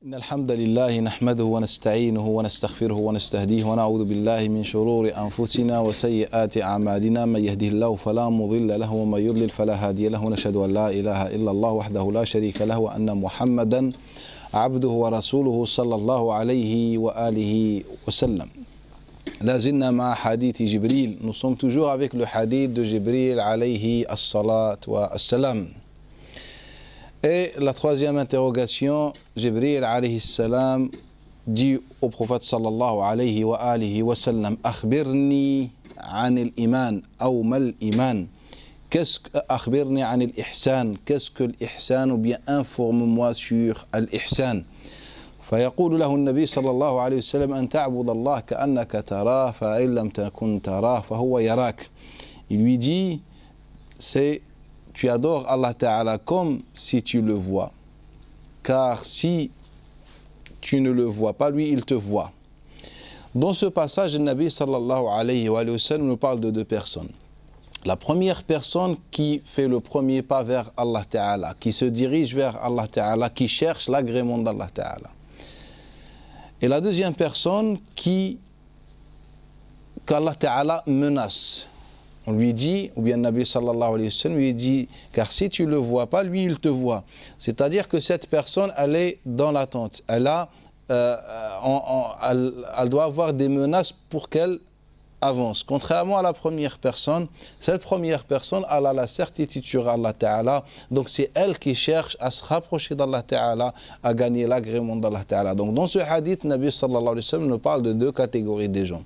إن الحمد لله نحمده ونستعينه ونستغفره ونستهديه ونعوذ بالله من شرور أنفسنا وسيئات أعمالنا من يهده الله فلا مضل له ومن يضلل فلا هادي له ونشهد أن لا إله إلا الله وحده لا شريك له وأن محمدا عبده ورسوله صلى الله عليه وآله وسلم. لازلنا مع حديث جبريل. Nous sommes toujours avec le hadith de Jibril alayhi as-salat wa as-salam. Et la troisième interrogation, Jibril alayhi salam dit au prophète sallallahu alayhi wa alihi wa sallam: Akhbirni an al-iman ou mal iman. Akhbirni an al-ihsan. Qu'est-ce que l'ihsan? Ou bien informe-moi sur al-ihsan. فيقول له النبي صلى الله عليه وسلم: أن تعبد الله كأنك تراه فإن لم تكن تراه فهو يراك. Il lui dit, c'est tu adores Allah Ta'ala comme si tu le vois. Car si tu ne le vois pas, lui, il te voit. Dans ce passage, le Nabi sallallahu alayhi wa sallam nous parle de deux personnes. La première personne qui fait le premier pas vers Allah Ta'ala, qui se dirige vers Allah Ta'ala, qui cherche l'agrément d'Allah Ta'ala. Et la deuxième personne qu'Allah Ta'ala menace. On lui dit, ou bien le Nabi sallallahu alayhi wa sallam lui dit, car si tu ne le vois pas, lui il te voit. C'est-à-dire que cette personne, elle est dans l'attente. Elle doit avoir des menaces pour qu'elle avance. Contrairement à la première personne, cette première personne, elle a la certitude sur Allah Ta'ala. Donc c'est elle qui cherche à se rapprocher d'Allah Ta'ala, à gagner l'agrément d'Allah Ta'ala. Donc dans ce hadith, Nabi sallallahu alayhi wa sallam nous parle de deux catégories de gens.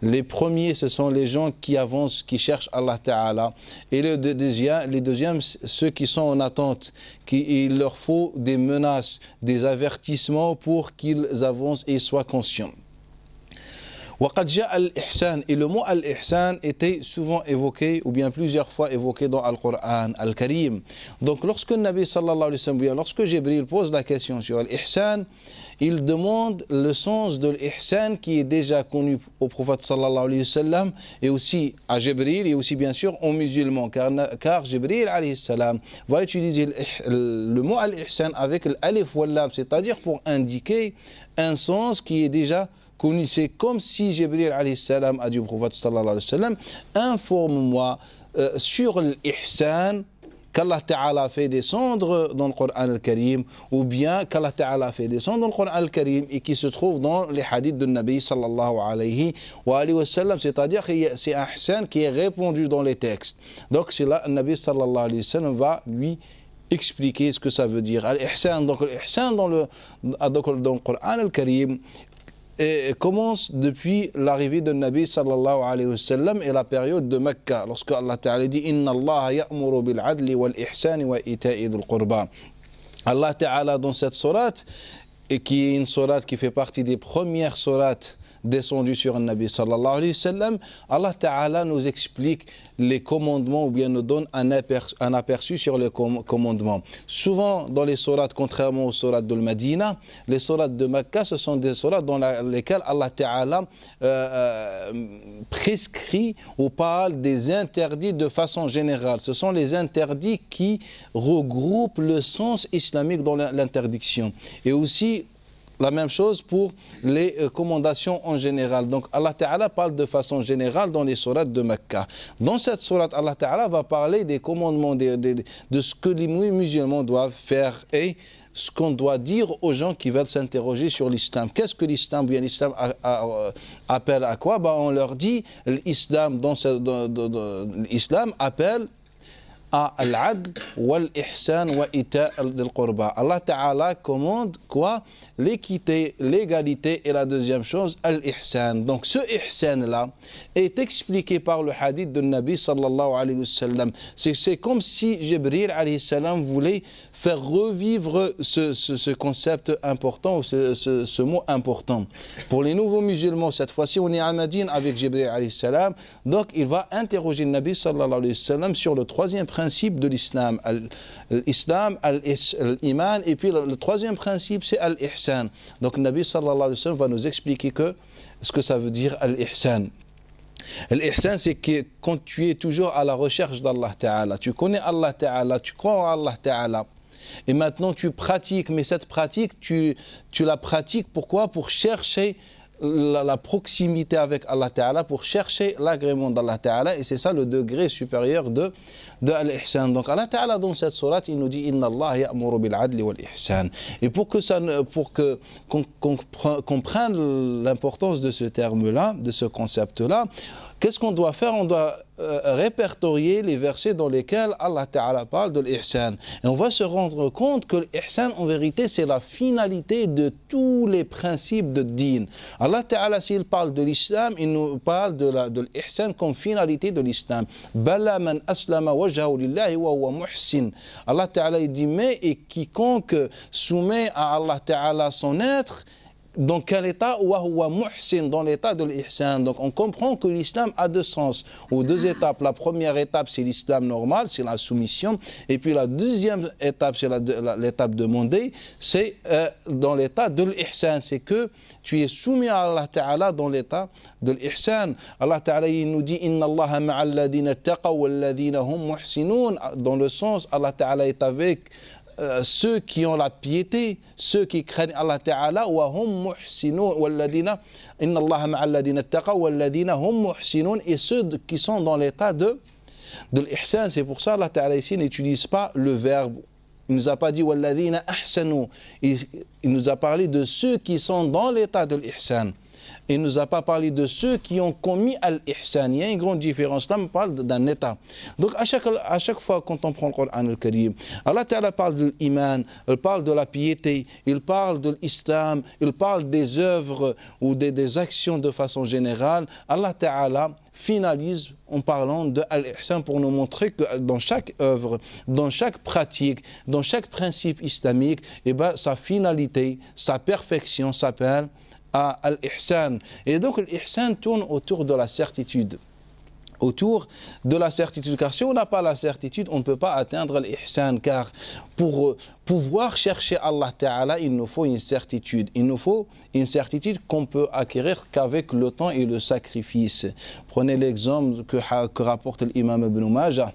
Les premiers, ce sont les gens qui avancent, qui cherchent Allah Ta'ala. Et les deuxièmes, ceux qui sont en attente, il leur faut des menaces, des avertissements pour qu'ils avancent et soient conscients. وقد جاء الإحسان. Et le mot al-ihsan était souvent évoqué, ou bien plusieurs fois évoqué dans le Coran al-Karim. Donc lorsque le Nabi sallallahu alayhi wa sallam, lorsque Jibril pose la question sur l'ihsan, il demande le sens de l'ihsan qui est déjà connu au prophète sallallahu alayhi wa sallam, et aussi à Jibril, et aussi bien sûr aux musulmans, car Jibril alayhi salam va utiliser le mot al-ihsan avec l'alif wal lam, c'est-à-dire pour indiquer un sens qui est déjà connu. C'est comme si Jibril alayhi salam a dit au prophète sallallahu alayhi wa sallam: informe-moi sur l'ihsan qu'Allah Ta'ala fait descendre dans le Coran al-Karim, ou bien qu'Allah Ta'ala fait descendre dans le Coran al-Karim et qui se trouve dans les hadiths de Nabi sallallahu alayhi wa sallam, c'est-à-dire que c'est un ihsan qui est répandu dans les textes. Donc c'est là, Nabi sallallahu alayhi wa sallam va lui expliquer ce que ça veut dire. Al-ihsan, donc l'ihsan dans le Coran al-Karim commence depuis l'arrivée de Nabi sallallahu alayhi wa sallam et la période de Mecca, lorsque Allah Ta'ala dit: Inna Allah ya'muru bil adli wal ihsani wa ita'i dhil qurba. Allah Ta'ala, dans cette sourate, et qui est une sourate qui fait partie des premières sourates descendues sur un Nabi sallallahu alayhi wa sallam, Allah Ta'ala nous explique les commandements, ou bien nous donne un aperçu sur les commandements. Souvent dans les sourates, contrairement aux sourates de Medina, les sourates de Mecca, ce sont des sourates dans lesquelles Allah Ta'ala prescrit ou parle des interdits de façon générale. Ce sont les interdits qui regroupent le sens islamique dans l'interdiction. Et aussi la même chose pour les commandations en général. Donc Allah Ta'ala parle de façon générale dans les sourates de Mecca. Dans cette sourate, Allah Ta'ala va parler des commandements, de ce que les musulmans doivent faire et ce qu'on doit dire aux gens qui veulent s'interroger sur l'islam. Qu'est-ce que l'islam? Bien, l'islam appelle à quoi? On leur dit, l'islam appelle à al-adl wal-ihsan wa ita' al-qurba. Allah Ta'ala commande quoi? L'équité, l'égalité, et la deuxième chose, al-ihsan. Donc ce ihsan-là est expliqué par le hadith de Nabi sallallahu alayhi wa sallam. C'est comme si Jibril alayhi salam voulait faire revivre ce concept important, ou ce mot important. Pour les nouveaux musulmans, cette fois-ci, on est à Médine avec Jibril alayhi salam. Donc il va interroger le Nabi sallallahu alayhi wa sallam sur le troisième principe de l'islam. L'islam, l'iman, et puis le troisième principe, c'est al-ihsan. Donc le Nabi sallallahu alayhi wa sallam va nous expliquer ce que ça veut dire al-ihsan. L'ihsan, c'est que quand tu es toujours à la recherche d'Allah Ta'ala, tu connais Allah Ta'ala, tu crois en Allah Ta'ala, Et maintenant tu pratiques, mais cette pratique, tu la pratiques pourquoi? Pour chercher la proximité avec Allah Ta'ala, pour chercher l'agrément d'Allah Ta'ala, et c'est ça le degré supérieur de l'ihsan. Donc Allah Ta'ala dans cette sourate, il nous dit Inna Allah ya'muru bil adli wal ihsan. Et pour qu'on comprenne l'importance de ce terme-là, de ce concept-là, qu'est-ce qu'on doit faire? On doit répertorier les versets dans lesquels Allah Ta'ala parle de l'ihsan. Et on va se rendre compte que l'ihsan, en vérité, c'est la finalité de tous les principes de din. Allah Ta'ala, s'il parle de l'islam, il nous parle de l'ihsan comme finalité de l'islam. Bala man aslama wajhahu lillahi wa huwa muhsin. Allah Ta'ala, il dit, mais et quiconque soumet à Allah Ta'ala son être, dans quel état? Dans l'état de l'ihsan. Donc on comprend que l'islam a deux sens, ou deux étapes. La première étape, c'est l'islam normal, c'est la soumission. Et puis la deuxième étape, c'est l'étape demandée, c'est dans l'état de l'ihsan. C'est que tu es soumis à Allah Ta'ala dans l'état de l'ihsan. Allah Ta'ala, il nous dit Inna Allaha ma'al ladina taqaw wal ladina hum muhsinun. Dans le sens, Allah Ta'ala est avec ceux qui ont la piété, ceux qui craignent Allah Ta'ala, wa hum muhsinun, walladina, inna Allah ma'al ladina taqaw, walladina hum muhsinun, et ceux qui sont dans l'état de l'ihsan. C'est pour ça Allah Ta'ala ici n'utilise pas le verbe. Il ne nous a pas dit walladina ahsanu. Il nous a parlé de ceux qui sont dans l'état de l'ihsan. Il ne nous a pas parlé de ceux qui ont commis al-ihsan. Il y a une grande différence. Là, on parle d'un état. Donc, à chaque fois quand on prend le Coran al-Karim, Allah Ta'ala parle de l'iman, il parle de la piété, il parle de l'islam, il parle des œuvres ou des actions de façon générale. Allah Ta'ala finalise en parlant de al-ihsan pour nous montrer que dans chaque œuvre, dans chaque pratique, dans chaque principe islamique, eh ben, sa finalité, sa perfection s'appelle à al-ihsan. Et donc l'ihsan tourne autour de la certitude. Autour de la certitude. Car si on n'a pas la certitude, on ne peut pas atteindre l'ihsan. Car pour pouvoir chercher Allah Ta'ala, il nous faut une certitude. Il nous faut une certitude qu'on peut acquérir qu'avec le temps et le sacrifice. Prenez l'exemple que rapporte l'imam Ibn Majah.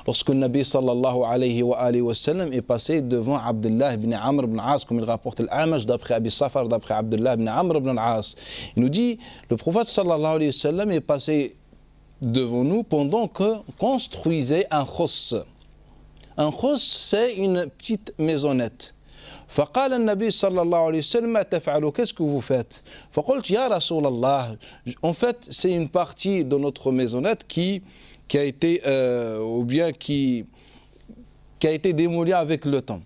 Lorsque le Nabi sallallahu alayhi wa sallam est passé devant Abdullah ibn Amr ibn As, comme il rapporte l'Amash d'après Abi Safar, d'après Abdullah ibn Amr ibn As, il nous dit, le prophète sallallahu alayhi wa sallam est passé devant nous pendant que construisait un khos. Un khos, c'est une petite maisonnette. فقال النبي صلى الله عليه وسلم ما تفعلوا, qu'est-ce que vous faites? فقلت يا رسول الله, en fait c'est une partie de notre maisonnette qui a été qui a été démolie avec le temps.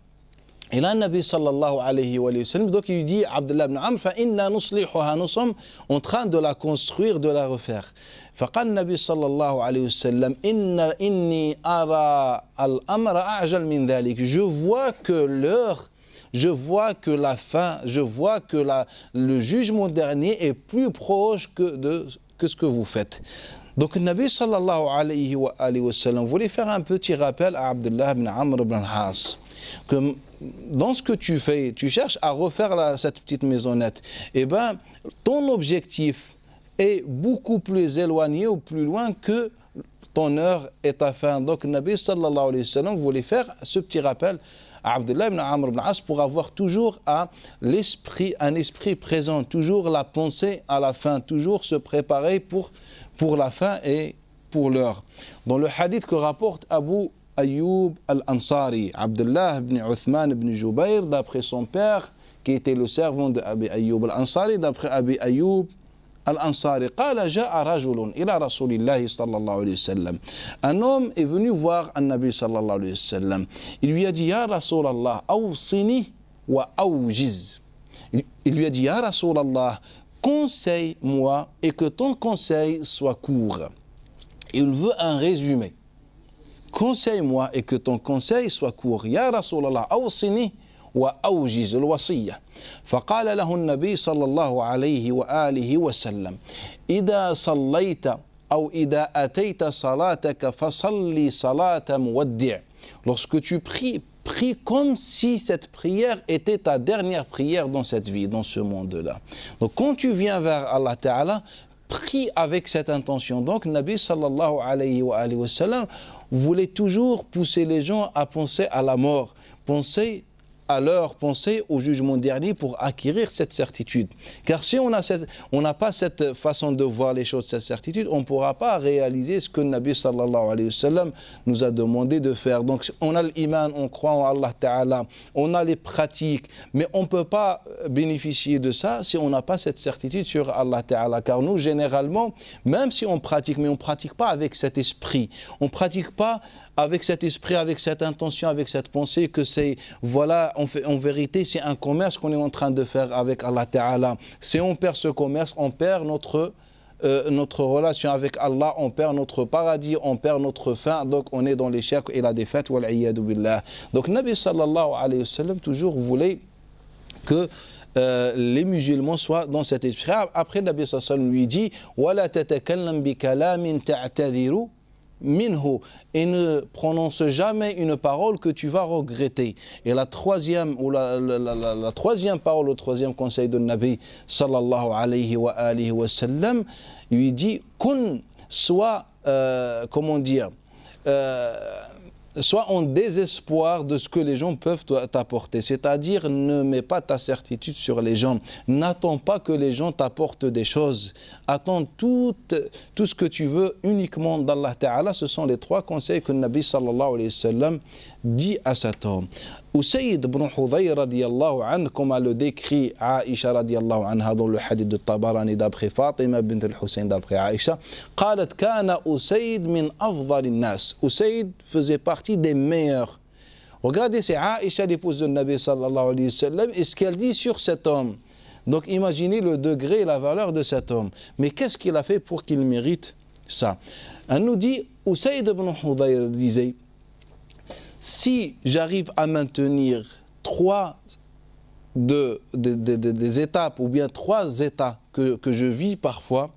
Et là, le Nabi sallallahu alayhi wa sallam, donc il dit Abdullah ibn Amr, فَإِنَّا نُصْلِحُهَا, nous sommes en train de la construire, de la refaire. فقال النبي صلى الله عليه وسلم إني أرى الأمر أعجل من ذلك. Je vois que l'heure, je vois que la fin, je vois que le jugement dernier est plus proche que ce que vous faites. Donc le Nabi sallallahu alayhi wa sallam voulait faire un petit rappel à Abdullah ibn Amr ibn al-As que dans ce que tu fais, tu cherches à refaire cette petite maisonnette, et ben ton objectif est beaucoup plus éloigné ou plus loin que ton heure et ta fin. Donc le Nabi sallallahu alayhi wa sallam voulait faire ce petit rappel à Abdullah ibn Amr ibn al-As pour avoir toujours un esprit présent, toujours la pensée à la fin, toujours se préparer pour la fin et pour l'heure. Dans le hadith que rapporte Abu Ayyub al-Ansari, Abdullah ibn Uthman ibn Jubayr, d'après son père, qui était le servant d'Abi Ayyub al-Ansari, d'après Abi Ayyub al-Ansari, قال جاء رجل إلى رسول الله صلى الله عليه وسلم. Un homme est venu voir un Nabi sallallahu alayhi wa sallam. Il lui a dit, Ya Rasulallah, awsini wa awjiz. Il lui a dit, Ya Rasulallah, conseille-moi et que ton conseil soit court. Il veut un résumé. Conseille-moi et que ton conseil soit court. Ya Rasulallah, awsini وأوجز الوصية. فقال له النبي صلى الله عليه وآله وسلم إذا صليت أو إذا أتيت صلاتك فصلي صلاة مودع. Lorsque tu pries, prie comme si cette prière était ta dernière prière dans cette vie, dans ce monde-là. Donc quand tu viens vers Allah Ta'ala, prie avec cette intention. Donc Nabi sallallahu alayhi wa sallam voulait toujours pousser les gens à penser à la mort, penser à leur pensée au jugement dernier pour acquérir cette certitude. Car si on n'a pas cette façon de voir les choses, cette certitude, on ne pourra pas réaliser ce que le Nabi sallallahu alayhi wa sallam nous a demandé de faire. Donc on a l'iman, on croit en Allah Ta'ala, on a les pratiques, mais on ne peut pas bénéficier de ça si on n'a pas cette certitude sur Allah Ta'ala. Car nous, généralement, même si on pratique, mais on ne pratique pas avec cet esprit, on ne pratique pas avec cet esprit, avec cette intention, avec cette pensée que c'est, voilà, en vérité, c'est un commerce qu'on est en train de faire avec Allah Ta'ala. Si on perd ce commerce, on perd notre relation avec Allah, on perd notre paradis, on perd notre fin, donc on est dans l'échec et la défaite, wal-iyadu billah. Donc Nabi sallallahu alayhi wa sallam toujours voulait que les musulmans soient dans cet esprit. Après, Nabi sallallahu alayhi wa sallam lui dit « Wala tatakallam bi kalamin ta'tadhiru » minhu, et ne prononce jamais une parole que tu vas regretter. Et la troisième parole, le troisième conseil de Nabi sallallahu alayhi wa sallam, lui dit kun, soit soit en désespoir de ce que les gens peuvent t'apporter. C'est-à-dire, ne mets pas ta certitude sur les gens. N'attends pas que les gens t'apportent des choses. Attends tout ce que tu veux uniquement d'Allah Ta'ala. Ce sont les trois conseils que le Nabi sallallahu alayhi wa sallam dit à cet homme. Usayd ibn Hudayr radiyallahu anhu, comme a le décrit Aïcha radiyallahu anha dans le hadith de Tabarani d'après Fatima bint al-Hussein d'après Aïcha, قالت كان أسيد من أفضل الناس. Usayd faisait partie des meilleurs. Regardez, c'est Aïcha, l'épouse de Nabi sallallahu alayhi wa sallam, et ce qu'elle dit sur cet homme. Donc imaginez le degré et la valeur de cet homme. Mais qu'est-ce qu'il a fait pour qu'il mérite ça? Elle nous dit, Usayd ibn Hudayr disait, si j'arrive à maintenir des étapes ou bien trois états que je vis parfois,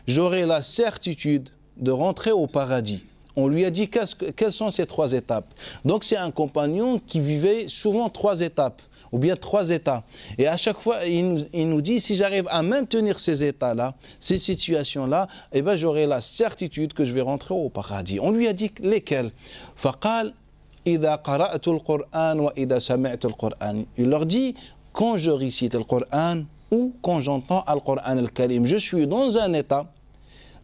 j'aurai la certitude de rentrer au paradis. On lui a dit quelles sont ces trois étapes. Donc c'est un compagnon qui vivait souvent trois étapes ou bien trois états. Et à chaque fois, il nous dit, si j'arrive à maintenir ces états-là, ces situations-là, eh ben, j'aurai la certitude que je vais rentrer au paradis. On lui a dit lesquels? Faqal إذا قرأت القرآن وإذا سمعت القرآن. Il leur dit, quand je récite le Coran ou quand j'entends le Coran al-Karim, je suis dans un état.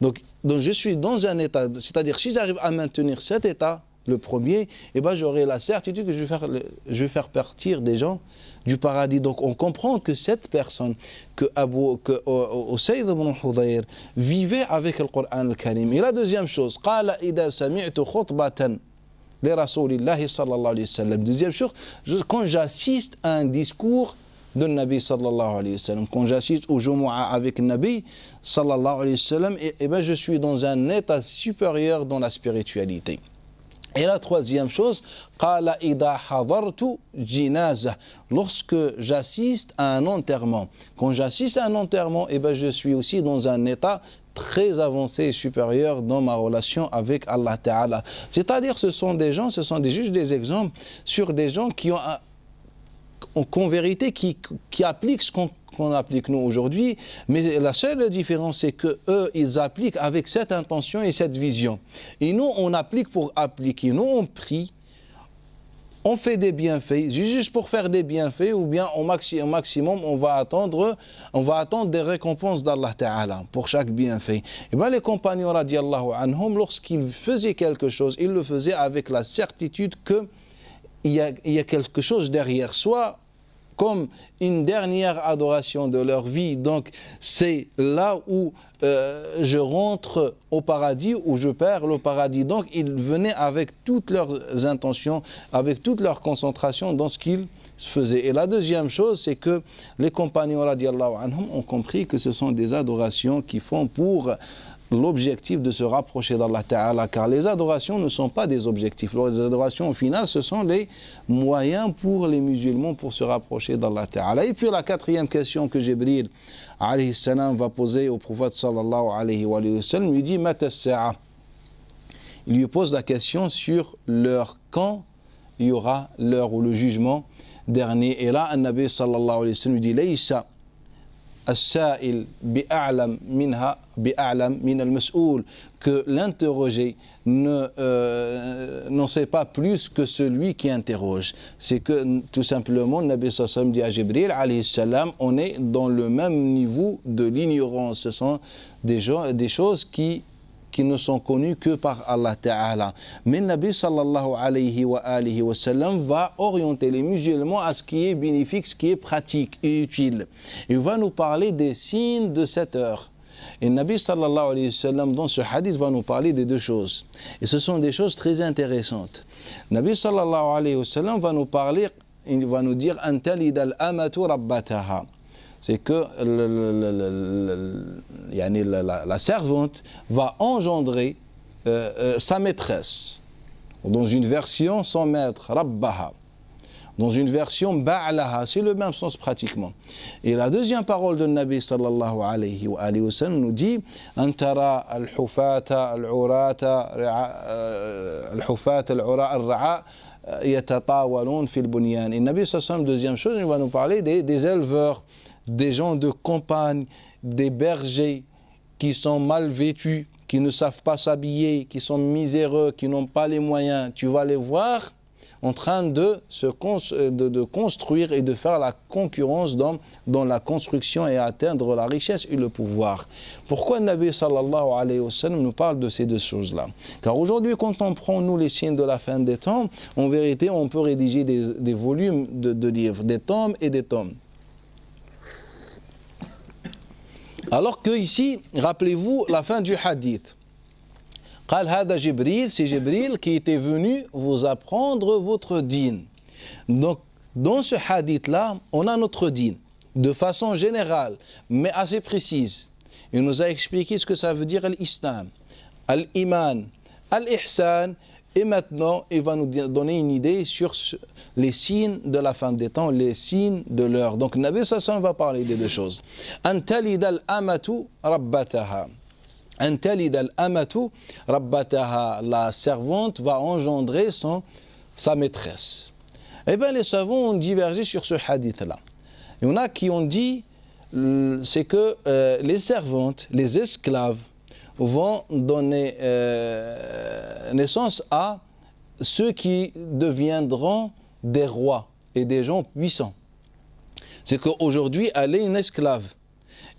Donc je suis dans un état, c'est-à-dire si j'arrive à maintenir cet état, le premier, eh ben, j'aurai la certitude que je vais faire partir des gens du paradis. Donc on comprend que cette personne, que Usayd ibn Hudayr vivait avec le Coran al-Karim. Et la deuxième chose, قال إذا سمعت خطبة Rasulillahi sallallahu alayhi wa sallam. Deuxième chose, quand j'assiste à un discours de Nabi sallallahu alayhi wa sallam, quand j'assiste au Jumu'ah avec Nabi sallallahu alayhi wa sallam, et ben je suis dans un état supérieur dans la spiritualité. Et la troisième chose, qala idha hadartu jinaza, lorsque j'assiste à un enterrement. Quand j'assiste à un enterrement, et ben je suis aussi dans un état très avancé et supérieur dans ma relation avec Allah Ta'ala. C'est-à-dire, ce sont juste des exemples sur des gens qui ont, en vérité, qui appliquent ce qu'on applique nous aujourd'hui, mais la seule différence, c'est que eux, ils appliquent avec cette intention et cette vision. Et nous, on applique pour appliquer. Nous, on prie, on fait des bienfaits, juste pour faire des bienfaits, ou bien au maximum, on va attendre des récompenses d'Allah Ta'ala pour chaque bienfait. Et bien les compagnons radiallahu anhum, lorsqu'ils faisaient quelque chose, ils le faisaient avec la certitude qu'il y a quelque chose derrière, soit comme une dernière adoration de leur vie. Donc c'est là où je rentre au paradis, où je perds le paradis. Donc ils venaient avec toutes leurs intentions, avec toute leur concentration dans ce qu'ils faisaient. Et la deuxième chose, c'est que les compagnons radiallahu anhum ont compris que ce sont des adorations qui font pour l'objectif de se rapprocher d'Allah Ta'ala, car les adorations ne sont pas des objectifs. Les adorations, au final, ce sont les moyens pour les musulmans pour se rapprocher d'Allah Ta'ala. Et puis la quatrième question que Jibril alayhi salam va poser au prophète sallallahu alayhi wa sallam, lui dit Mata as-sa'a. Il lui pose la question sur l'heure, quand il y aura l'heure ou le jugement dernier. Et là, un Nabi sallallahu alayhi wa sallam lui dit Laysa السائل بأعلم منها بأعلم من المسؤول, que l'interrogé n'en sait pas plus que celui qui interroge. C'est que tout simplement, Nabi sallallahu alayhi wa sallam dit à Jibril alayhi salam, on est dans le même niveau de l'ignorance. Ce sont des choses qui ne sont connus que par Allah Ta'ala. Mais Nabi sallallahu alayhi wa sallam va orienter les musulmans à ce qui est bénéfique, ce qui est pratique et utile. Il va nous parler des signes de cette heure. Et Nabi sallallahu alayhi wa sallam dans ce hadith va nous parler de deux choses. Et ce sont des choses très intéressantes. Nabi sallallahu alayhi wa sallam va nous parler, il va nous dire an talid al-amatu rabbataha. C'est que la servante va engendrer sa maîtresse. Dans une version, son maître, rabbaha. Dans une version, ba'laha. C'est le même sens pratiquement. Et la deuxième parole de Nabi sallallahu alayhi wa sallam nous dit antara al-hufata al-urata al-hufata al-ura al-ra'a yatatawalun fil bunyan. Et Nabi sallallahu alayhi wa sallam, deuxième chose, il va nous parler des éleveurs, des gens de campagne, des bergers qui sont mal vêtus, qui ne savent pas s'habiller, qui sont miséreux, qui n'ont pas les moyens. Tu vas les voir en train de construire et de faire la concurrence dans la construction et atteindre la richesse et le pouvoir. Pourquoi le Nabi sallallahu alayhi wa sallam nous parle de ces deux choses-là? Car aujourd'hui, quand on prend, nous, les signes de la fin des temps, en vérité, on peut rédiger des volumes de livres, des tomes et des tomes. Alors que ici, rappelez-vous la fin du hadith. قال هذا جبريل, c'est Jibril qui était venu vous apprendre votre dîn. Donc, dans ce hadith-là, on a notre dîn, de façon générale, mais assez précise. Il nous a expliqué ce que ça veut dire l'islam, l'iman, l'ihsan, et maintenant, il va nous donner une idée sur les signes de la fin des temps, les signes de l'heure. Donc, Nabi sallallahu alayhi wa sallam va parler des deux choses. An talid al-amatu rabbataha. An talid al-amatu rabbataha. La servante va engendrer sa maîtresse. Eh bien, les savants ont divergé sur ce hadith-là. Il y en a qui ont dit, c'est que les servantes, les esclaves, vont donner naissance à ceux qui deviendront des rois et des gens puissants. C'est qu'aujourd'hui, elle est une esclave.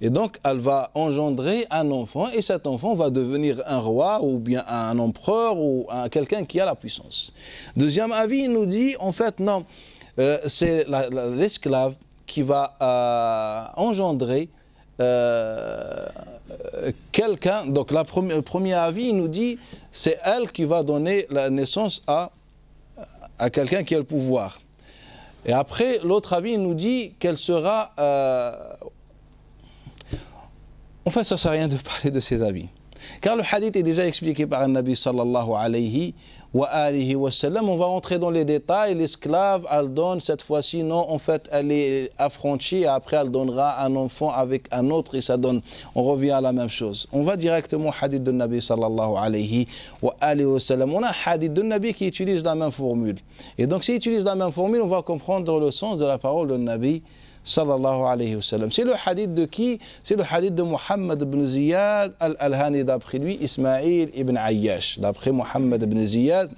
Et donc, elle va engendrer un enfant, et cet enfant va devenir un roi, ou bien un empereur, ou quelqu'un qui a la puissance. Deuxième avis, il nous dit, en fait, non, c'est l'esclave qui va engendrer quelqu'un. Donc le premier avis, il nous dit, c'est elle qui va donner la naissance à quelqu'un qui a le pouvoir. Et après, l'autre avis, il nous dit qu'elle sera... En fait, ça ne sert à rien de parler de ces avis. Car le hadith est déjà expliqué par un Nabi sallallahu alayhi wa sallam. On va rentrer dans les détails. L'esclave, elle donne cette fois-ci, non, en fait, elle est affranchie. Et après, elle donnera un enfant avec un autre et ça donne. On revient à la même chose. On va directement au hadith de Nabi sallallahu alayhi wa sallam. On a un hadith de Nabi qui utilise la même formule. Et donc, s'il utilise la même formule, on va comprendre le sens de la parole de Nabi sallallahu alayhi wa sallam. C'est le hadith de qui? C'est le hadith de Muhammad ibn Ziyad al-Alhani, d'après lui, Ismaïl ibn Ayyash. D'après Muhammad ibn Ziyad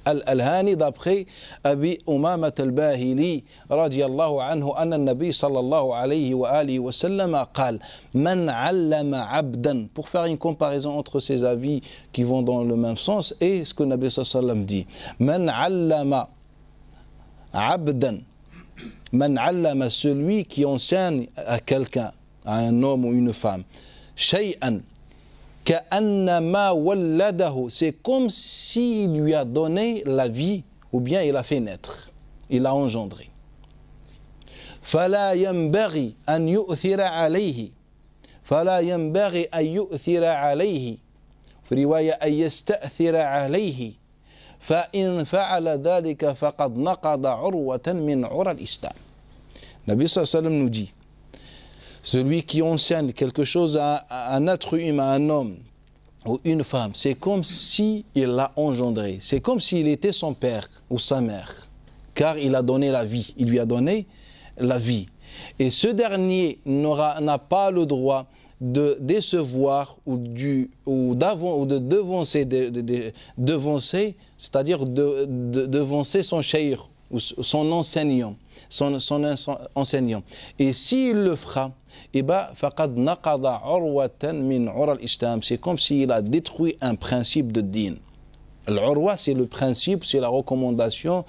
al-Alhani, d'après Abi Umamat al-Bahili, radiyallahu anhu, anna nabi sallallahu alayhi wa sallam qal, man allama abdan, pour faire une comparaison entre ces avis qui vont dans le même sens et ce que Nabi sallallahu alayhi wa sallam dit. Man allama abdan, man allama, celui qui enseigne à quelqu'un, à un homme ou une femme, shay'an ka'annama walladahu, c'est comme s'il lui a donné la vie ou bien il a fait naître, il a engendré. Fala yanbaghi an yu'thira alayhi, fala yanbaghi an yu'thira alayhi, fi riwaya an yasta'thira alayhi. فإن فعل ذلك فقد نقض عروة من عرى الإسلام. Nabi sallallahu alayhi wa sallam nous dit, celui qui enseigne quelque chose à un être humain, un homme ou une femme, c'est comme s'il l'a engendré, c'est comme s'il était son père ou sa mère, car il a donné la vie, il lui a donné la vie. Et ce dernier n'a pas le droit de décevoir ou de devancer, c'est-à-dire de devancer son cheikh ou son enseignant. Enseignant. Et s'il le fera, eh ben, فَقَدْ نَقَضَ عُرْوَةً مِنْ عُرَى الْإِسْلَامِ. C'est comme s'il a détruit un principe de din. L'urwa, c'est le principe, c'est la recommandation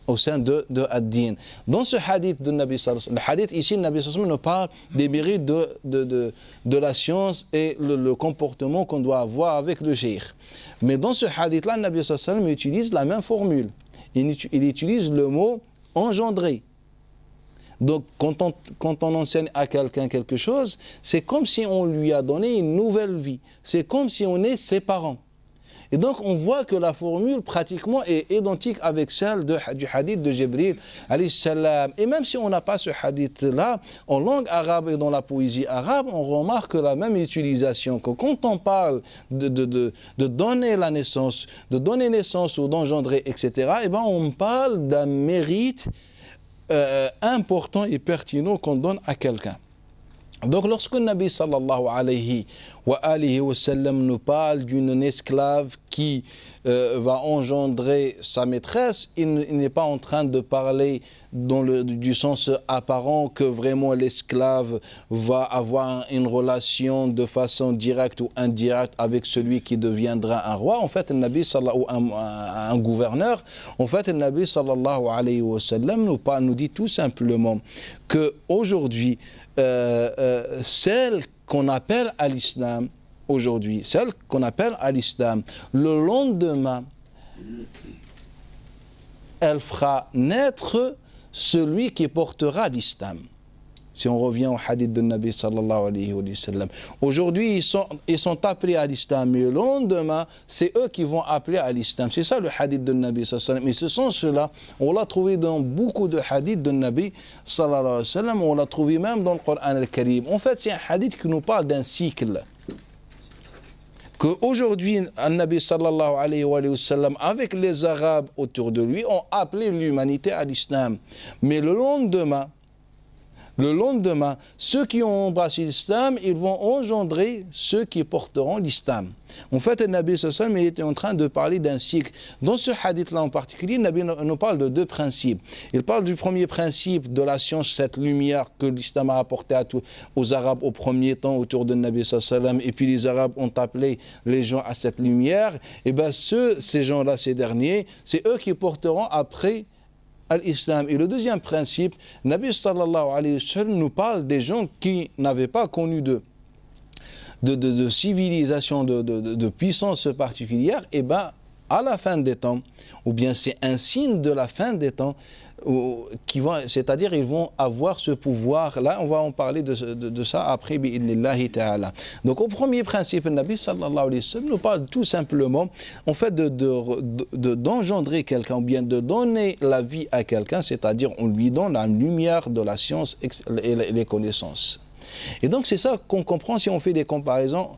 au sein de ad-din. Dans ce hadith de Nabi sallallahu alayhi wa sallam, le hadith ici, Nabi sallallahu alayhi wa sallam nous parle des mérites de la science et le comportement qu'on doit avoir avec le cheikh. Mais dans ce hadith-là, Nabi sallallahu alayhi wa sallam utilise la même formule. Il utilise le mot engendrer. Donc, quand on enseigne à quelqu'un quelque chose, c'est comme si on lui a donné une nouvelle vie. C'est comme si on est ses parents. Et donc, on voit que la formule, pratiquement, est identique avec celle du hadith de Jibril, alayhi salam. Et même si on n'a pas ce hadith-là, en langue arabe et dans la poésie arabe, on remarque la même utilisation. Que quand on parle de donner la naissance, de donner naissance ou d'engendrer, etc., eh ben, on parle d'un mérite important et pertinent qu'on donne à quelqu'un. Donc lorsque le Nabi sallallahu alayhi wa sallam nous parle d'une esclave qui va engendrer sa maîtresse, il n'est pas en train de parler du sens apparent que vraiment l'esclave va avoir une relation de façon directe ou indirecte avec celui qui deviendra un roi. En fait, le Nabi ou un gouverneur. En fait, le Nabi sallallahu alayhi wa sallam nous dit tout simplement que aujourd'hui, celle qu'on appelle à l'islam aujourd'hui, celle qu'on appelle à l'islam, le lendemain, elle fera naître celui qui portera l'islam. Si on revient au hadith de Nabi sallallahu alayhi wa sallam. Aujourd'hui, ils sont appelés à l'islam, mais le lendemain, c'est eux qui vont appeler à l'islam. C'est ça le hadith de Nabi sallallahu alayhi wa sallam. Mais ce sont ceux-là, on l'a trouvé dans beaucoup de hadiths de Nabi sallallahu alayhi wa sallam, on l'a trouvé même dans le Coran al-Karim. En fait, c'est un hadith qui nous parle d'un cycle. Qu'aujourd'hui, Nabi sallallahu alayhi wa sallam, avec les Arabes autour de lui, ont appelé l'humanité à l'islam. Mais le lendemain, ceux qui ont embrassé l'islam, ils vont engendrer ceux qui porteront l'islam. En fait, le Nabi sallallahu alayhi wa sallam était en train de parler d'un cycle. Dans ce hadith-là en particulier, le Nabi nous parle de deux principes. Il parle du premier principe de la science, cette lumière que l'islam a apportée aux Arabes au premier temps autour de Nabi sallallahu alayhi wa sallam, et puis les Arabes ont appelé les gens à cette lumière. Et bien ces gens-là, ces derniers, c'est eux qui porteront après l'islam. Et le deuxième principe, Nabi sallallahu alayhi wa sallam nous parle des gens qui n'avaient pas connu de civilisation, de puissance particulière. Et bien, à la fin des temps, ou bien c'est un signe de la fin des temps, c'est-à-dire ils vont avoir ce pouvoir. Là, on va en parler de ça après, bi'idhnillahi ta'ala. Donc, au premier principe, le Nabi sallallahu alayhi wa sallam nous parle tout simplement, en fait, d'engendrer quelqu'un, ou bien de donner la vie à quelqu'un, c'est-à-dire on lui donne la lumière de la science et les connaissances. Et donc c'est ça qu'on comprend si on fait des comparaisons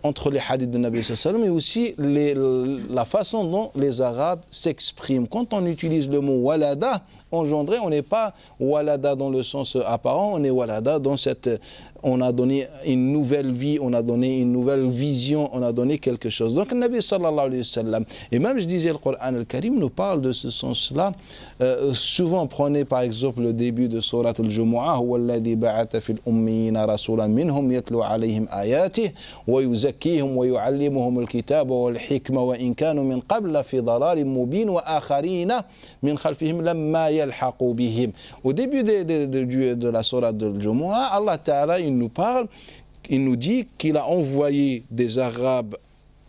entre les hadiths de Nabi sallallahu alayhi wa sallam, mais aussi la façon dont les Arabes s'expriment. Quand on utilise le mot walada, engendrer, on n'est pas walada dans le sens apparent, on est walada dans on a donné une nouvelle vie, on a donné une nouvelle vision, on a donné quelque chose. Donc le Nabi sallallahu alayhi wa sallam, et même je disais le Coran al-Karim nous parle de ce sens-là. Souvent prenez par exemple le début de Surat al-Jumu'ah, huwa alladhi ba'atha fil ummiyina rasulan minhum yatlu alayhim ayatihi wa yuzakkihim wa yu'allimuhum al-kitaba wal hikma wa in kanu min qabl la fi dalalin mubin wa akharina min khalfihim lamma yalhaqu bihim. Au début de la Surat al-Jumu'ah, Allah Ta'ala il nous parle, il nous dit qu'il a envoyé des Arabes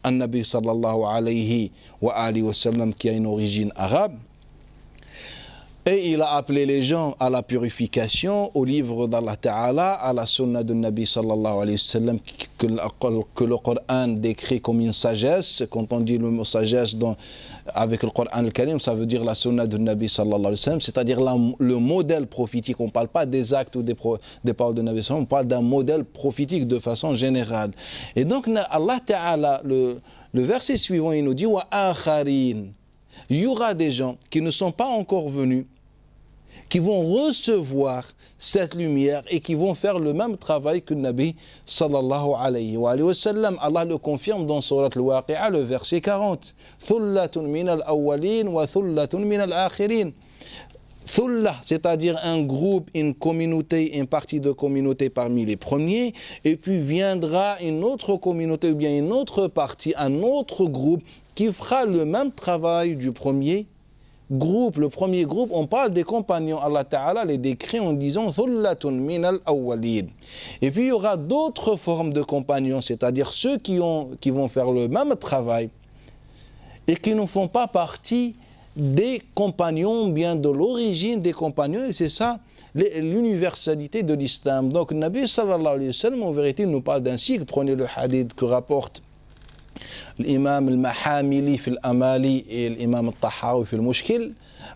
à Nabi sallallahu alayhi wa sallam qui a une origine arabe. Et il a appelé les gens à la purification, au livre d'Allah Ta'ala, à la sunna de Nabi sallallahu alayhi wa sallam, que le Coran décrit comme une sagesse. Quand on dit le mot sagesse avec le Coran al-Karim, ça veut dire la sunna de Nabi sallallahu alayhi wa sallam, c'est-à-dire le modèle prophétique. On ne parle pas des actes ou des paroles de Nabi sallallahu alayhi wa sallam, on parle d'un modèle prophétique de façon générale. Et donc Allah Ta'ala, le verset suivant, il nous dit « Wa akharin » il y aura des gens qui ne sont pas encore venus qui vont recevoir cette lumière et qui vont faire le même travail que le Nabi sallallahu alayhi wa sallam. Allah le confirme dans Surat al-Waqi'a, le verset 40. Thullatun min al-awwalin wa thullatun min al-akhirin. Thullah, c'est-à-dire un groupe, une communauté, une partie de communauté parmi les premiers, et puis viendra une autre communauté ou bien une autre partie, un autre groupe qui fera le même travail du premier groupe. Le premier groupe, on parle des compagnons. Allah Ta'ala les décrit en disant Thullatun min al-awwalin. Et puis il y aura d'autres formes de compagnons, c'est-à-dire ceux qui vont faire le même travail et qui ne font pas partie des compagnons, bien de l'origine des compagnons, et c'est ça l'universalité de l'islam. Donc, le Nabi sallallahu alayhi wa sallam, en vérité, nous parle d'un cycle. Prenez le hadith que rapporte l'imam al-Mahamili fi al-Amali et l'imam al-Tahawi fi al-Mushkil,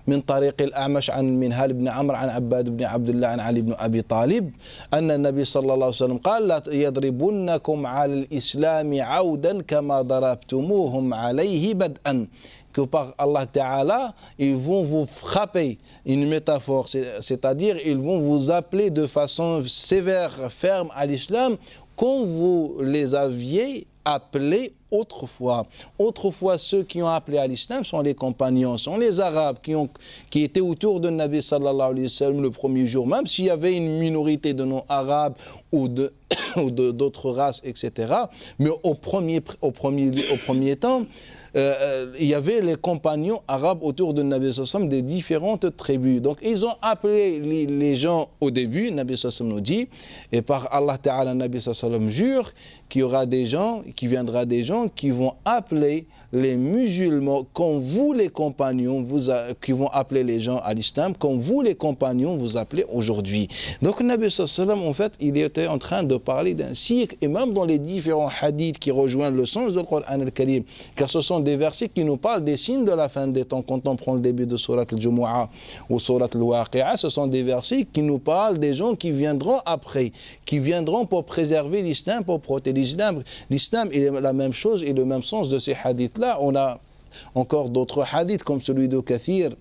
من طريق الأعمش عن منهال بن عمرو عن عباد بن عبد الله عن علي بن أبي طالب أن النبي صلى الله عليه وسلم قال لا يضربنكم على الإسلام عودا كما ضربتموهم عليه بدءا. Que par Allah Ta'ala, ils vont vous frapper, une métaphore, c'est-à-dire ils vont vous appeler de façon sévère, ferme à l'islam, comme vous les aviez appelés autrefois. Autrefois, ceux qui ont appelé à l'islam sont les compagnons, sont les Arabes qui étaient autour de Nabi sallallahu alayhi wa sallam le premier jour, même s'il y avait une minorité de non-arabes ou d'autres races, etc. Mais au premier temps, il y avait les compagnons arabes autour de Nabi sallallahu alayhi wa sallam des différentes tribus. Donc ils ont appelé les gens au début, Nabi sallallahu alayhi wa sallam nous dit, et par Allah Ta'ala, Nabi sallallahu alayhi wa sallam jure qu'il y aura des gens, qu'il viendra des gens qui vont appeler les musulmans, comme vous les compagnons, qui vont appeler les gens à l'islam, comme vous les compagnons vous appelez aujourd'hui. Donc Nabi sallallahu alayhi wa sallam, en fait, il était en train de parler d'un cycle, et même dans les différents hadiths qui rejoignent le sens du Coran al-Karim, car ce sont des versets qui nous parlent des signes de la fin des temps. Quand on prend le début de Surat al-Jumu'ah ou Surat al-Waqi'a, ce sont des versets qui nous parlent des gens qui viendront après, qui viendront pour préserver l'islam, pour protéger l'islam. L'islam est la même chose et le même sens de ces hadiths-là. On a encore d'autres hadiths comme celui de Kathir,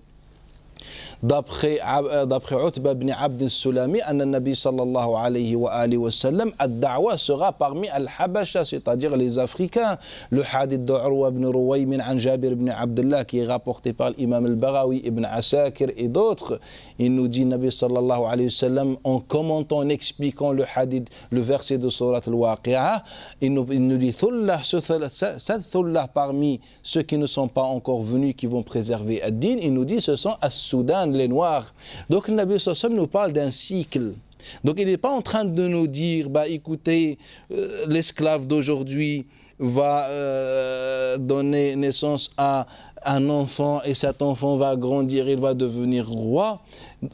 d'après Utba ibn Abd al-Sulami, anna Nabi sallallahu alayhi wa sallam, ad-da'wa sera parmi al-Habasha, c'est-à-dire les Africains. Le hadith de Urwa ibn Ruwaymin an Jabir ibn Abdullah, qui est rapporté par l'imam al-Baghawi, ibn Asakir et d'autres, il nous dit, Nabi sallallahu alayhi wa sallam, en commentant, en expliquant le hadith, le verset de Surat al-Waqi'a, il nous dit, cette thullah parmi ceux qui ne sont pas encore venus, qui vont préserver ad-din, il nous dit, ce sont Soudan, les Noirs. Donc le Nabi sallallahu alayhi wa sallam nous parle d'un cycle. Donc il n'est pas en train de nous dire, bah écoutez, l'esclave d'aujourd'hui va donner naissance à un enfant et cet enfant va grandir, il va devenir roi.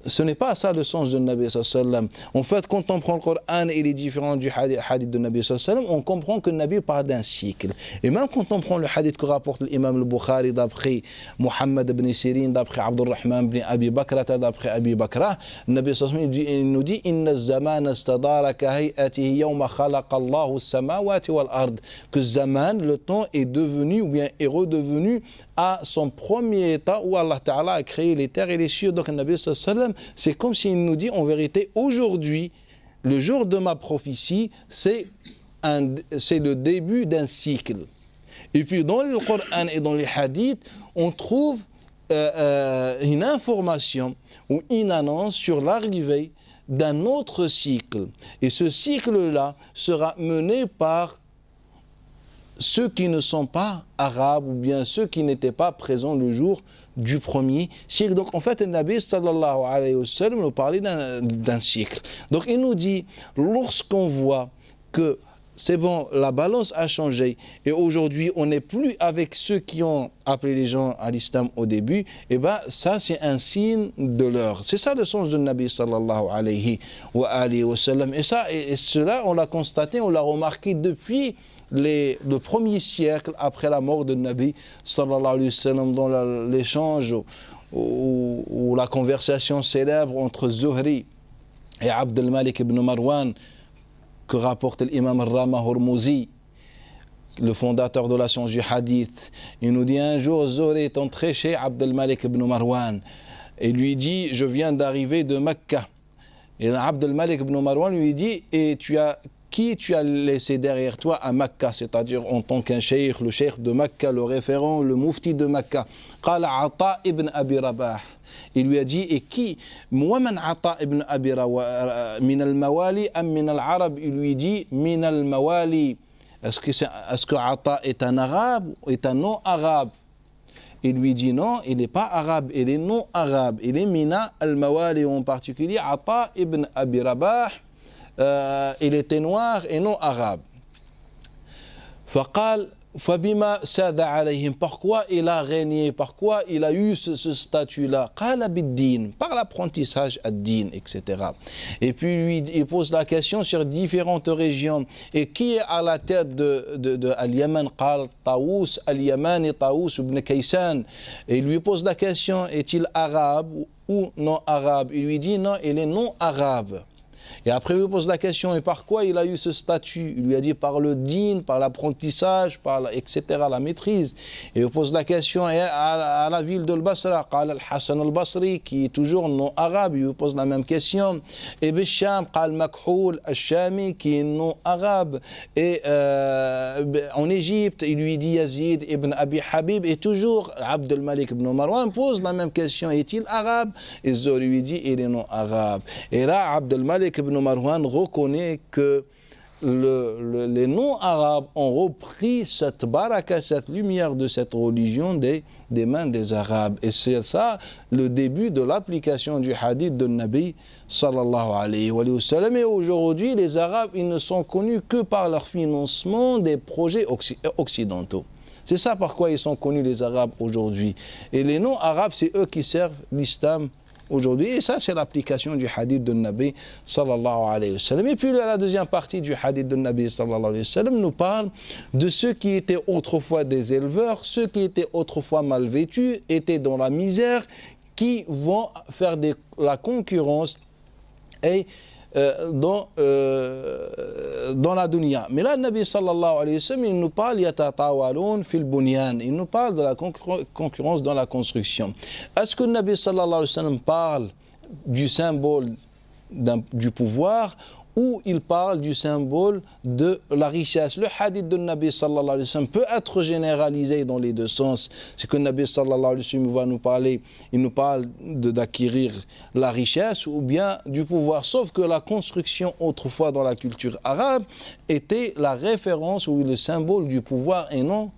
Ce n'est pas ça le sens de Nabi sallallahu alayhi wa sallam. En fait, quand on prend le Coran et les différents du hadith de Nabi sallallahu alayhi wa sallam, on comprend que le Nabi parle d'un cycle. Et même quand on prend le hadith que rapporte l'imam al-Bukhari d'après Muhammad ibn Sirin, d'après Abdurrahman ibn Abi Bakrata, d'après Abi Bakra, le Nabi sallallahu alayhi wa sallam il nous dit Inna az-zaman istadara ka hay'atihi yawma khalaqa Allahu as-samawati wal ard. Que zaman, le temps est devenu ou bien est redevenu à son premier état où Allah Ta'ala a créé les terres et les cieux. Donc le Nabi sallallahu alayhi wa sallam, c'est comme s'il nous dit en vérité, aujourd'hui, le jour de ma prophétie, c'est le début d'un cycle. Et puis dans le Coran et dans les hadiths, on trouve une information ou une annonce sur l'arrivée d'un autre cycle. Et ce cycle-là sera mené par ceux qui ne sont pas arabes ou bien ceux qui n'étaient pas présents le jour du premier siècle. Donc en fait, le Nabi sallallahu alayhi wa sallam nous parlait d'un siècle. Donc il nous dit, lorsqu'on voit que c'est bon, la balance a changé et aujourd'hui on n'est plus avec ceux qui ont appelé les gens à l'islam au début, et bien ça c'est un signe de l'heure. C'est ça le sens de Nabi sallallahu alayhi wa sallam. Et cela on l'a constaté, on l'a remarqué depuis le premier siècle après la mort de Nabi sallallahu alayhi wa sallam, dans l'échange ou la conversation célèbre entre Zuhri et Abd al-Malik ibn Marwan que rapporte l'imam al-Rama Hormouzi, le fondateur de la science du hadith. Il nous dit un jour Zuhri est entré chez Abd al-Malik ibn Marwan et lui dit, je viens d'arriver de Mecca. Et Abd al-Malik ibn Marwan lui dit, et qui tu as laissé derrière toi à Mecca, c'est-à-dire en tant qu'un cheikh, le cheikh de Mecca, le référent, le mufti de Mecca. Qala Ata ibn Abi Rabah. Il lui a dit, et qui Waman Ata ibn Abi Rabah min al-Mawali am min al-Arab. Il lui dit, min al-Mawali. Est-ce que Ata est un arabe ou est un non-arabe? Il lui dit non, il n'est pas arabe, il est non-arabe. Il est mina al-Mawali en particulier. Ata ibn Abi Rabah, il était noir et non arabe. Faqal, Fabima sada alayhim. Pourquoi il a régné, pourquoi il a eu ce statut-là? Qala bid-din, par l'apprentissage ad-din, etc. Et puis lui, il pose la question sur différentes régions. Et qui est à la tête de Al-Yaman? Qal Taous Al-Yamani, Taous ibn Kaysan. Et il lui pose la question, est-il arabe ou non arabe? Il lui dit non, il est non arabe. Et après, il lui pose la question, et par quoi il a eu ce statut? Il lui a dit par le din, par l'apprentissage, etc., la maîtrise. Et il lui pose la question à la ville de Basra, Qal al-Hassan al-Basri, qui est toujours non arabe, il lui pose la même question. Et Bisham, Qal Makhoul al-Shami, qui est non arabe. Et en Égypte, il lui dit Yazid ibn Abi Habib, et toujours Abd al-Malik ibn Marwan pose la même question, est-il arabe? Et Zohri lui dit, il est non arabe. Et là, Abd al-Malik ibn Marwan reconnaît que les non-arabes ont repris cette baraka, cette lumière de cette religion des mains des arabes. Et c'est ça le début de l'application du hadith de Nabi sallallahu alayhi wa sallam. Et aujourd'hui, les arabes, ils ne sont connus que par leur financement des projets occidentaux. C'est ça par quoi ils sont connus, les arabes, aujourd'hui. Et les non-arabes, c'est eux qui servent l'islam aujourd'hui, et ça c'est l'application du hadith de Nabi sallallahu alayhi wa sallam. Et puis la deuxième partie du hadith de Nabi sallallahu alayhi wa sallam nous parle de ceux qui étaient autrefois des éleveurs, ceux qui étaient autrefois mal vêtus, étaient dans la misère, qui vont faire la concurrence et dans la dunya. Mais là, le Nabi sallallahu alayhi wa sallam, il nous parle yatatawaloun fil bunyan. Il nous parle de la concurrence dans la construction. Est-ce que le Nabi sallallahu alayhi wa sallam parle du symbole du pouvoir, ou il parle du symbole de la richesse? Le hadith de Nabi sallallahu alayhi wa sallam peut être généralisé dans les deux sens. C'est que le Nabi sallallahu alayhi wa sallam va nous parler, il nous parle d'acquérir la richesse ou bien du pouvoir. Sauf que la construction autrefois dans la culture arabe était la référence ou le symbole du pouvoir et non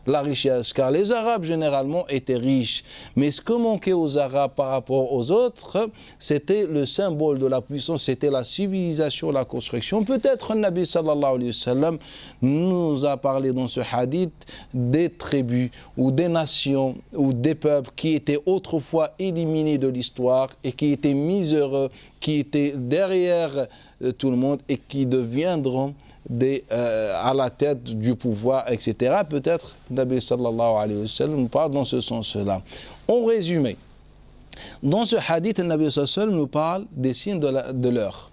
la richesse, car les Arabes généralement étaient riches, mais ce que manquait aux Arabes par rapport aux autres, c'était le symbole de la puissance, c'était la civilisation, la construction. Peut-être le Nabi sallallahu alayhi wa sallam nous a parlé dans ce hadith des tribus ou des nations ou des peuples qui étaient autrefois éliminés de l'histoire et qui étaient miséreux, qui étaient derrière tout le monde et qui deviendront à la tête du pouvoir, etc. Peut-être Nabi sallallahu alayhi wa sallam nous parle dans ce sens-là. En résumé, dans ce hadith, Nabi sallallahu alayhi wa sallam nous parle des signes de l'heure.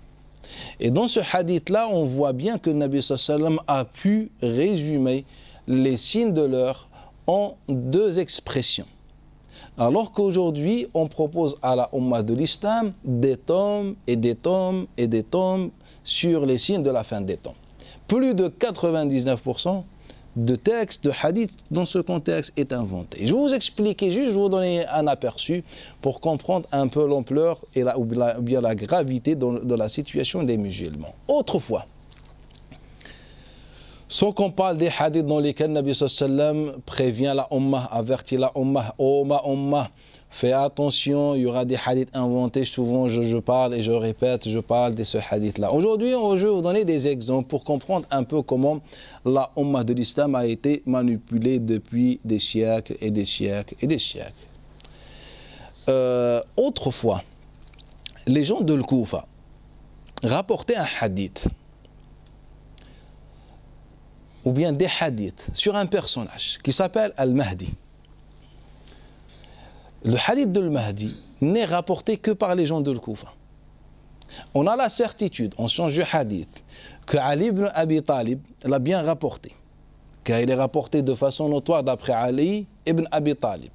Et dans ce hadith-là, on voit bien que Nabi sallallahu alayhi wa sallam a pu résumer les signes de l'heure en deux expressions. Alors qu'aujourd'hui, on propose à la Ummah de l'Islam des tomes et des tomes et des tomes sur les signes de la fin des temps. Plus de 99% de textes, de hadiths dans ce contexte est inventé. Je vais vous expliquer, juste je vais vous donner un aperçu pour comprendre un peu l'ampleur et ou bien la gravité de la situation des musulmans. Autrefois, sans qu'on parle des hadiths dans lesquels Nabi sallallahu alayhi wa sallam prévient la Ummah, avertit la Ummah, oh ma Ummah, fais attention, il y aura des hadiths inventés. Souvent, je parle et je répète, je parle de ce hadith-là. Aujourd'hui, je vais vous donner des exemples pour comprendre un peu comment la Ummah de l'Islam a été manipulée depuis des siècles et des siècles et des siècles. Autrefois, les gens de l'Koufa rapportaient un hadith, ou bien des hadiths, sur un personnage qui s'appelle Al-Mahdi. Le hadith de Al-Mahdi n'est rapporté que par les gens de l'Koufa. On a la certitude, on change de hadith, que Ali ibn Abi Talib l'a bien rapporté, car il est rapporté de façon notoire d'après Ali ibn Abi Talib.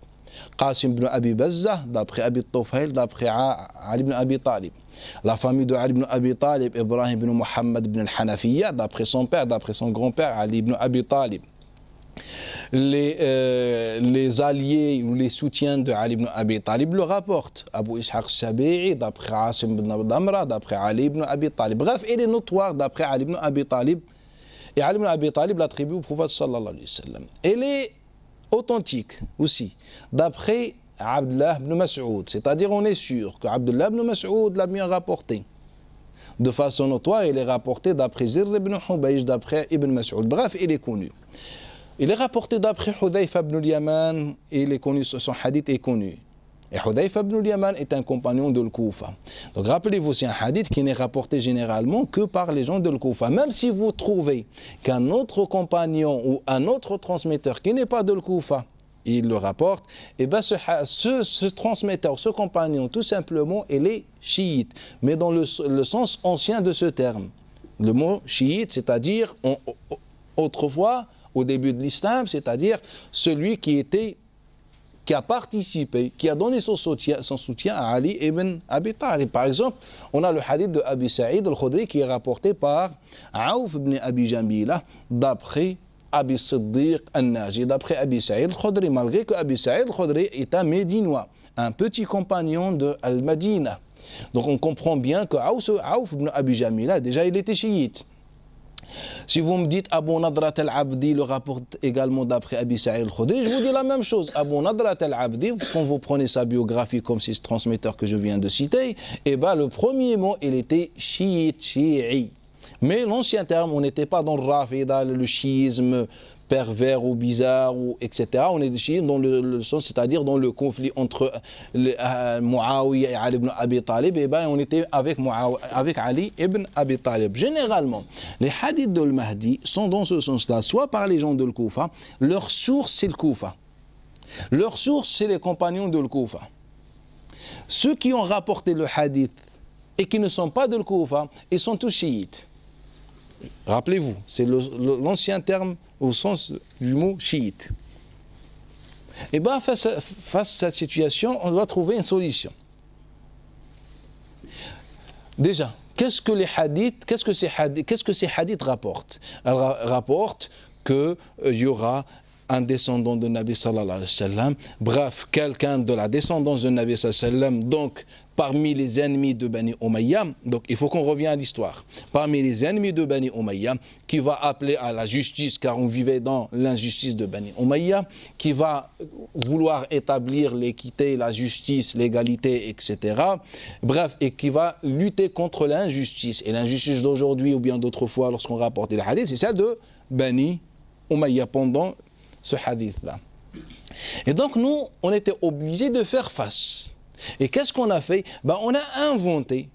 Qasim ibn Abi Bazza, d'après Abi Tufayl, d'après Ali ibn Abi Talib. La famille de Ali ibn Abi Talib, Ibrahim ibn Muhammad ibn al-Hanafiya, d'après son père, d'après son grand-père, Ali ibn Abi Talib. Les alliés ou les soutiens de Ali ibn Abi Talib le rapportent. Abu Ishaq Sabi'i, d'après Asim ibn Damra, d'après Ali ibn Abi Talib. Bref, il est notoire d'après Ali ibn Abi Talib. Et Ali ibn Abi Talib l'attribue au prophète sallallahu alayhi wa sallam. Elle est authentique aussi, d'après Abdullah ibn Mas'ud. C'est-à-dire, on est sûr que Abdullah ibn Mas'ud l'a bien rapporté. De façon notoire, il est rapporté d'après Zirr ibn Hubayj, d'après Ibn Mas'ud. Bref, il est connu. Il est rapporté d'après Hudayfa ibn al-Yaman, et il est connu, son hadith est connu. Et Hudayfa ibn al-Yaman est un compagnon de l'Koufa. Donc rappelez-vous, c'est un hadith qui n'est rapporté généralement que par les gens de l'Koufa. Même si vous trouvez qu'un autre compagnon ou un autre transmetteur qui n'est pas de l'Koufa, il le rapporte, et bien ce transmetteur, ce compagnon, tout simplement, il est chiite. Mais dans le sens ancien de ce terme. Le mot chiite, c'est-à-dire autrefois, au début de l'islam, c'est-à-dire celui qui a participé, qui a donné son soutien à Ali ibn Abi Talib. Par exemple, on a le hadith de Abi Sa'id al-Khudri qui est rapporté par Aouf ibn Abi Jamila, d'après Abi Siddiq al-Naji, d'après Abi Sa'id al-Khudri, malgré que Abi Sa'id al-Khudri est un Médinois, un petit compagnon de Al-Madina. Donc on comprend bien que Aouf ibn Abi Jamila, déjà il était chiite. Si vous me dites Abu Nadrat al-Abdi le rapporte également d'après Abi Sa'id al-Khudri, je vous dis la même chose. Abu Nadrat al-Abdi, quand vous prenez sa biographie comme c'est ce transmetteur que je viens de citer, eh ben le premier mot, il était chiite, chi'i. Mais l'ancien terme, on n'était pas dans le rafida, le chiisme pervers ou bizarre, ou etc. On est chiite dans le sens, c'est-à-dire dans le conflit entre Muawiyah et Ali ibn Abi Talib, et ben on était avec Ali ibn Abi Talib. Généralement, les hadiths de Mahdi sont dans ce sens-là, soit par les gens de l'Koufa, leur source c'est le Koufa. Leur source c'est les compagnons de l'Koufa. Ceux qui ont rapporté le hadith et qui ne sont pas de l'Koufa, ils sont tous chiites. Rappelez-vous, c'est l'ancien terme au sens du mot chiite. Et bien, face à cette situation, on doit trouver une solution. Déjà, qu'est-ce que ces hadiths rapportent? Elles rapportent qu'il y aura un descendant de Nabi sallallahu alayhi wa sallam, bref, quelqu'un de la descendance de Nabi sallallahu alayhi wa sallam, donc parmi les ennemis de Bani Umayya, donc il faut qu'on revienne à l'histoire, parmi les ennemis de Bani Umayya, qui va appeler à la justice, car on vivait dans l'injustice de Bani Umayya, qui va vouloir établir l'équité, la justice, l'égalité, etc. Bref, et qui va lutter contre l'injustice. Et l'injustice d'aujourd'hui, ou bien d'autrefois, lorsqu'on rapporte les hadiths, c'est celle de Bani Umayya pendant ce hadith-là. Et donc nous, on était obligés de faire face. Et qu'est-ce qu'on a fait? On a inventé.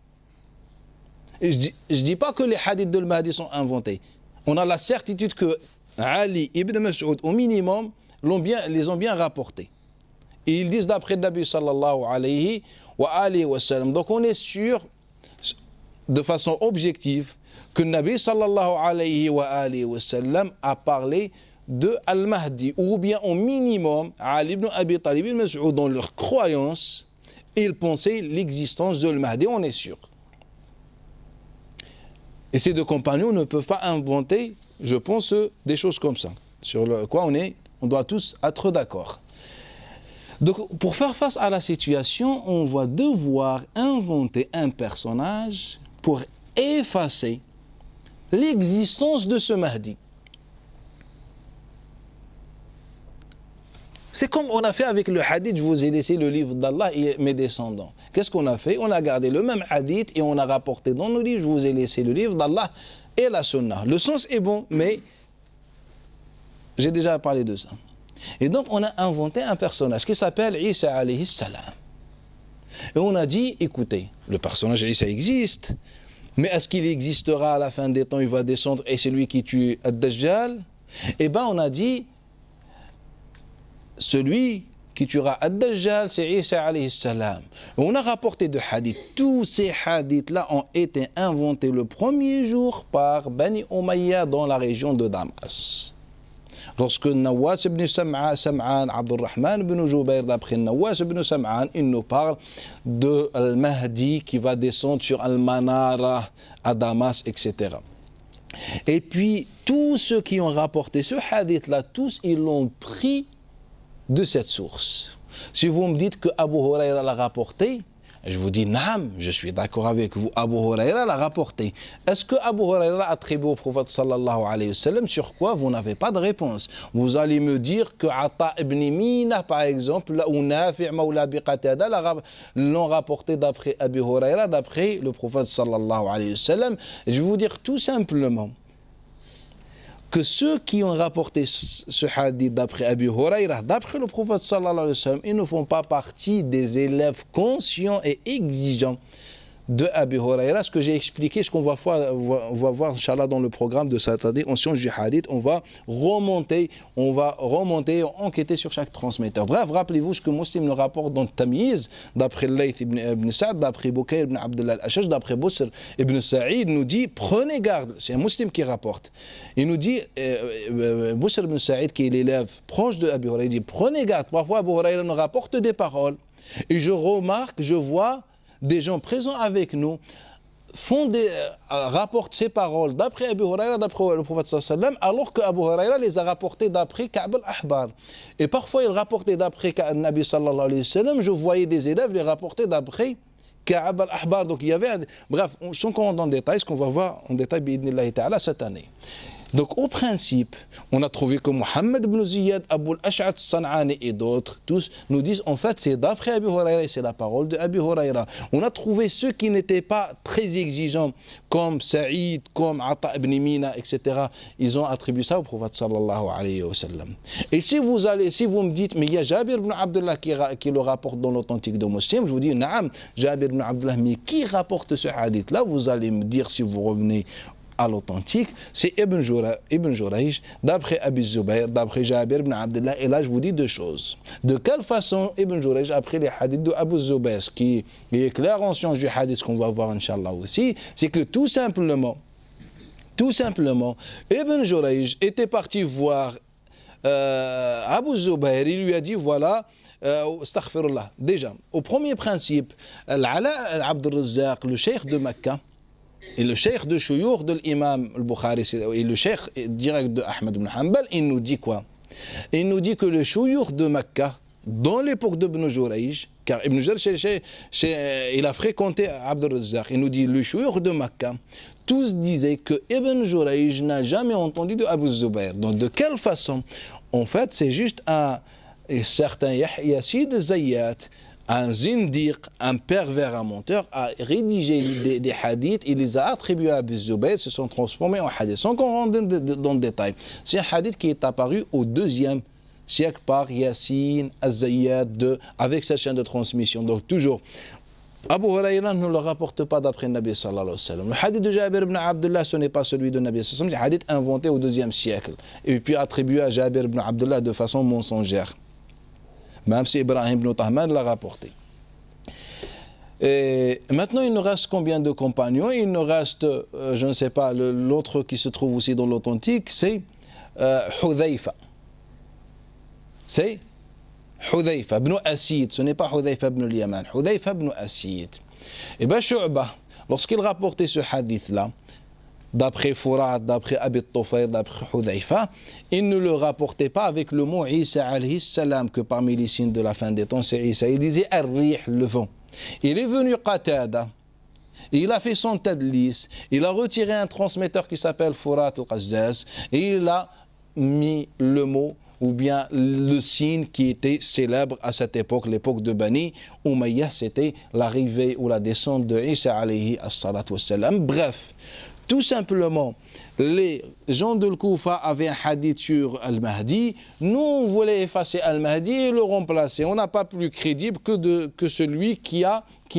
Et je dis pas que les hadiths de Mahdi sont inventés. On a la certitude que Ali ibn Mas'ud, au minimum, les ont bien rapportés. Et ils disent d'après le Nabi sallallahu alayhi wa sallam. Donc on est sûr, de façon objective, que le Nabi sallallahu alayhi wa sallam a parlé de Al-Mahdi, ou bien au minimum, Ali ibn Abi Talib ibn Mas'ud, dans leur croyance, ils pensaient l'existence de Al-Mahdi, on est sûr. Et ces deux compagnons ne peuvent pas inventer, je pense, des choses comme ça, sur quoi on doit tous être d'accord. Donc, pour faire face à la situation, on va devoir inventer un personnage pour effacer l'existence de ce Mahdi. C'est comme on a fait avec le hadith, je vous ai laissé le livre d'Allah et mes descendants. Qu'est-ce qu'on a fait? On a gardé le même hadith et on a rapporté dans nos livres, je vous ai laissé le livre d'Allah et la sunna. Le sens est bon, mais j'ai déjà parlé de ça. Et donc on a inventé un personnage qui s'appelle Isa alayhi salam. Et on a dit, écoutez, le personnage Isa existe, mais est-ce qu'il existera à la fin des temps, il va descendre et c'est lui qui tue Ad-Dajjal? Eh bien on a dit, celui qui tuera Ad-Dajjal, c'est Isa alayhi salam. On a rapporté de hadiths. Tous ces hadiths-là ont été inventés le premier jour par Bani Umayya dans la région de Damas. Lorsque Nawas ibn Sam'an, Abdurrahman ibn Jubayr, d'après Nawas ibn Sam'an, il nous parle de Al-Mahdi qui va descendre sur Al-Manara à Damas, etc. Et puis, tous ceux qui ont rapporté ce hadith-là, tous, ils l'ont pris de cette source. Si vous me dites que Abu Huraira l'a rapporté, je vous dis, naam, je suis d'accord avec vous, Abu Huraira l'a rapporté. Est-ce que Abu Huraira attribue au prophète sallallahu alayhi wa sallam? Sur quoi vous n'avez pas de réponse? Vous allez me dire que Ata ibn Mina, par exemple, ou Nafi' Mawla Abi Qatada l'ont rapporté d'après Abu Huraira, d'après le prophète sallallahu alayhi wa sallam. Je vais vous dire tout simplement que ceux qui ont rapporté ce hadith d'après Abu Huraira, d'après le prophète sallallahu alayhi wa sallam, ils ne font pas partie des élèves conscients et exigeants de Abu Huraira. Ce que j'ai expliqué, ce qu'on va voir, Inch'Allah, dans le programme de cette année, en sciences du hadith, on va remonter, enquêter sur chaque transmetteur. Bref, rappelez-vous ce que Muslim le rapporte dans Tamyiz, d'après Layth ibn Sa'd, d'après Bukayr ibn Abdullah al-Ashaj, d'après Busr ibn Sa'id, nous dit, prenez garde, c'est un Muslim qui rapporte. Il nous dit, Busr ibn Sa'id, qui est l'élève proche de Abu Huraira, il dit, prenez garde, parfois Abu Huraira nous rapporte des paroles, et je remarque, je vois des gens présents avec nous rapportent ces paroles d'après Abu Huraira, d'après le prophète sallallahu alayhi wa sallam, alors que Abu Huraira les a rapportées d'après Ka'b al-Ahbar. Et parfois il rapportait d'après Nabi sallallahu alayhi wa sallam, je voyais des élèves les rapporter d'après Ka'b al-Ahbar. Donc il y avait bref, sans qu'on rentre dans le détail, ce qu'on va voir en détail bi'idhnillahi ta'ala cette année. Donc au principe, on a trouvé que Mohammed ibn Ziyad, Abu al-Ash'ath San'ani et d'autres, tous nous disent en fait c'est d'après Abu Huraira et c'est la parole de Abu Huraira. On a trouvé ceux qui n'étaient pas très exigeants comme Saïd, comme Ata ibn Mina, etc. Ils ont attribué ça au prophète sallallahu alayhi wa sallam. Et si vous me dites mais il y a Jabir ibn Abdullah qui le rapporte dans l'authentique de Muslim, je vous dis naam, Jabir ibn Abdullah, mais qui rapporte ce hadith là? Vous allez me dire si vous revenez à l'authentique, c'est Ibn Jurayj, d'après Abi Zubayr, d'après Jabir ibn Abdullah. Et là, je vous dis deux choses. De quelle façon Ibn Jurayj a pris les hadiths de Abu Zubayr, ce qui est clair en sciences du hadith, qu'on va voir, Inch'Allah aussi, c'est que tout simplement, Ibn Jurayj était parti voir Abu Zubayr, il lui a dit, voilà, astaghfirullah, déjà, au premier principe, Al-Ala Abd-Razzaq, le cheikh de Mecca, et le cheikh de Shuyukh de l'imam al-Bukhari et le cheikh direct de Ahmed ibn Hanbal, il nous dit quoi? Il nous dit que le Shuyukh de Mecca, dans l'époque d'Ibn Jurayj, car Ibn Jurayj, il a fréquenté Abd al-Razzaq, il nous dit le Shuyukh de Mecca, tous disaient que Ibn Jurayj n'a jamais entendu de Abu Zubayr. Donc de quelle façon? En fait, c'est juste un certain Yahya Zayyat, un zindiq, un pervers, un menteur, a rédigé des hadiths, il les a attribués à Abu Zubayr, se sont transformés en hadiths. Sans qu'on rentre dans le détail, c'est un hadith qui est apparu au 2e siècle par Yassine Az-Zayyad avec sa chaîne de transmission. Donc toujours, Abu Huraira ne le rapporte pas d'après le Nabi sallallahu alayhi wa sallam. Le hadith de Jabir ibn Abdullah, ce n'est pas celui de Nabi sallallahu alayhi wa sallam, c'est un hadith inventé au 2e siècle et puis attribué à Jabir ibn Abdullah de façon mensongère. Même si Ibrahim ibn Tahman l'a rapporté. Et maintenant, il nous reste combien de compagnons? Il nous reste, je ne sais pas, l'autre qui se trouve aussi dans l'authentique, c'est Hudhayfa. C'est Hudhayfa ibn Asid. Ce n'est pas Hudhayfa ibn al-Yaman. Hudhayfa ibn Asid. Et bien, Shu'bah, lorsqu'il rapportait ce hadith-là, d'après Furat, d'après Abi Tufayl, d'après Hudhayfa, il ne le rapportait pas avec le mot Isa alayhi salam, que parmi les signes de la fin des temps, c'est Isa. Il disait Ar-Rih, le vent. Il est venu Qatada, il a fait son tadlis, il a retiré un transmetteur qui s'appelle Furat al-Qazzaz, et il a mis le mot, ou bien le signe qui était célèbre à cette époque, l'époque de Bani Umayyah, c'était l'arrivée ou la descente de Isa alayhi as-salatu wassalam. Bref, tout simplement, les gens de Koufa avaient un hadith sur Al-Mahdi. Nous, on voulait effacer Al-Mahdi et le remplacer. On n'a pas plus crédible que celui qui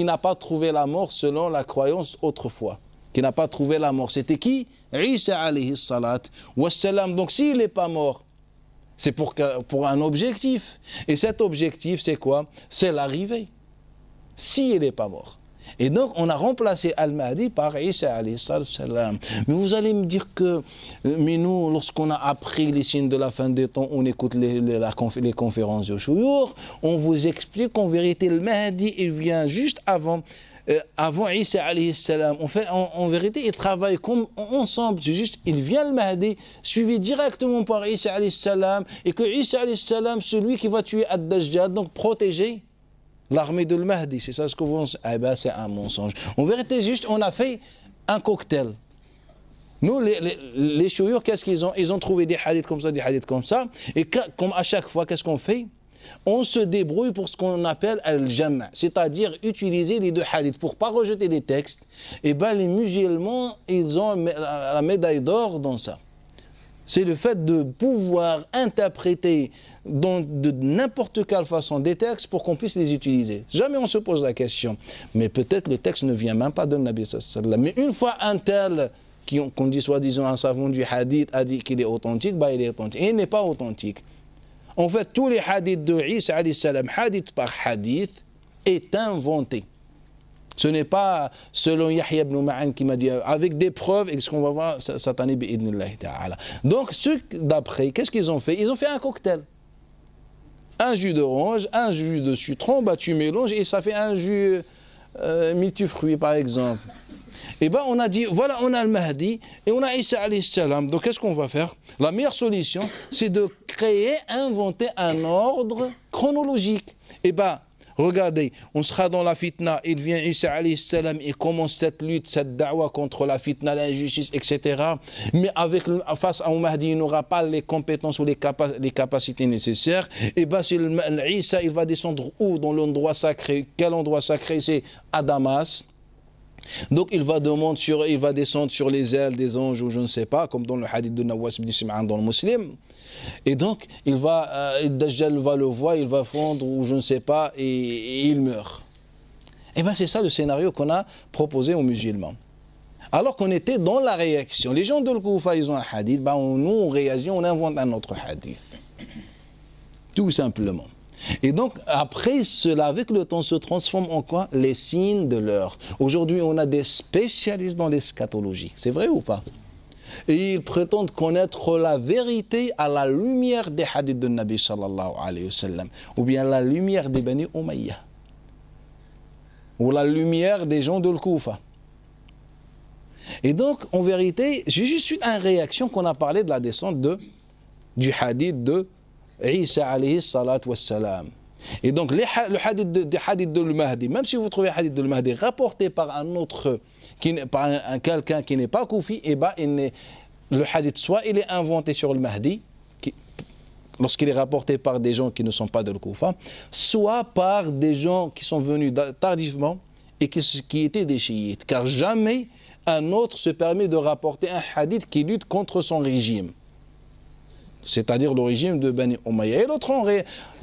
n'a pas trouvé la mort selon la croyance autrefois. Qui n'a pas trouvé la mort. C'était qui? Isa alayhi salat wassalam. Donc s'il n'est pas mort, c'est pour un objectif. Et cet objectif, c'est quoi? C'est l'arrivée. S'il n'est pas mort. Et donc, on a remplacé Al-Mahdi par Isa alayhi salam. Mais vous allez me dire que, mais nous, lorsqu'on a appris les signes de la fin des temps, on écoute les conférences de Shuyukh, on vous explique qu'en vérité, le Mahdi, il vient juste avant Isa alayhi salam. En vérité, ils travaillent comme ensemble. C'est juste, il vient le Mahdi, suivi directement par Isa alayhi salam, et que Isa alayhi salam, celui qui va tuer Ad-Dajjal, donc protéger l'armée de Mahdi. C'est ça ce que vous... Eh bien, c'est un mensonge. En vérité, juste, on a fait un cocktail. Nous, les Shuyukh, qu'est-ce qu'ils ont? Ils ont trouvé des hadiths comme ça, des hadiths comme ça. Et comme à chaque fois, qu'est-ce qu'on fait? On se débrouille pour ce qu'on appelle al-jam', c'est-à-dire utiliser les deux hadiths pour ne pas rejeter des textes. Et bien, les musulmans, ils ont la médaille d'or dans ça. C'est le fait de pouvoir interpréter de n'importe quelle façon des textes pour qu'on puisse les utiliser. Jamais on se pose la question. Mais peut-être le texte ne vient même pas de Nabi sallallahu alayhi wa sallam. Mais une fois un tel, qu'on dit soi-disant un savant du hadith, a dit qu'il est authentique, bah il est authentique. Et il n'est pas authentique. En fait, tous les hadiths de Isa alayhi salam, hadith par hadith, est inventé. Ce n'est pas selon Yahya ibn Ma'an qui m'a dit, avec des preuves, et ce qu'on va voir, satané bi'idnillahi ta'ala. Donc, ceux d'après, qu'est-ce qu'ils ont fait? Ils ont fait un cocktail. Un jus d'orange, un jus de citron, bah tu mélanges et ça fait un jus multifruit par exemple. Et bien on a dit, voilà, on a le Mahdi et on a Isa alayhi salam. Donc qu'est-ce qu'on va faire? La meilleure solution, c'est de inventer un ordre chronologique. Et bien, regardez, on sera dans la fitna, il vient Isa alayhi salam, il commence cette lutte, cette da'wa contre la fitna, l'injustice, etc. Mais face au Mahdi, il n'aura pas les compétences ou les capacités nécessaires. Et bien, Isa, il va descendre où? Dans l'endroit sacré. Quel endroit sacré? C'est à Damas. Donc il va descendre sur les ailes des anges ou je ne sais pas, comme dans le hadith de Nawas ibn Sim'an dans le Muslim. Et donc Dajjal va le voir, il va fondre ou je ne sais pas et il meurt. Et bien c'est ça le scénario qu'on a proposé aux musulmans. Alors qu'on était dans la réaction. Les gens de l'Koufa, ils ont un hadith, nous on réagit, on invente un autre hadith. Tout simplement. Et donc, après cela, avec le temps, se transforme en quoi? Les signes de l'heure. Aujourd'hui, on a des spécialistes dans l'eschatologie. C'est vrai ou pas? Et ils prétendent connaître la vérité à la lumière des hadiths de Nabi sallallahu alayhi wa sallam. Ou bien la lumière des Bani Umayya. Ou la lumière des gens de l'Koufa. Et donc, en vérité, j'ai juste une réaction qu'on a parlé de la descente du hadith de Isa alayhi salatu wassalam. Et donc, le hadith de Mahdi, même si vous trouvez le hadith de Mahdi rapporté par un autre, par quelqu'un qui n'est pas koufi, et ben, le hadith, soit il est inventé sur le Mahdi, lorsqu'il est rapporté par des gens qui ne sont pas de l'Koufa, soit par des gens qui sont venus tardivement et qui étaient des chiites. Car jamais un autre se permet de rapporter un hadith qui lutte contre son régime. C'est-à-dire le régime de Bani Umayya. Et l'autre,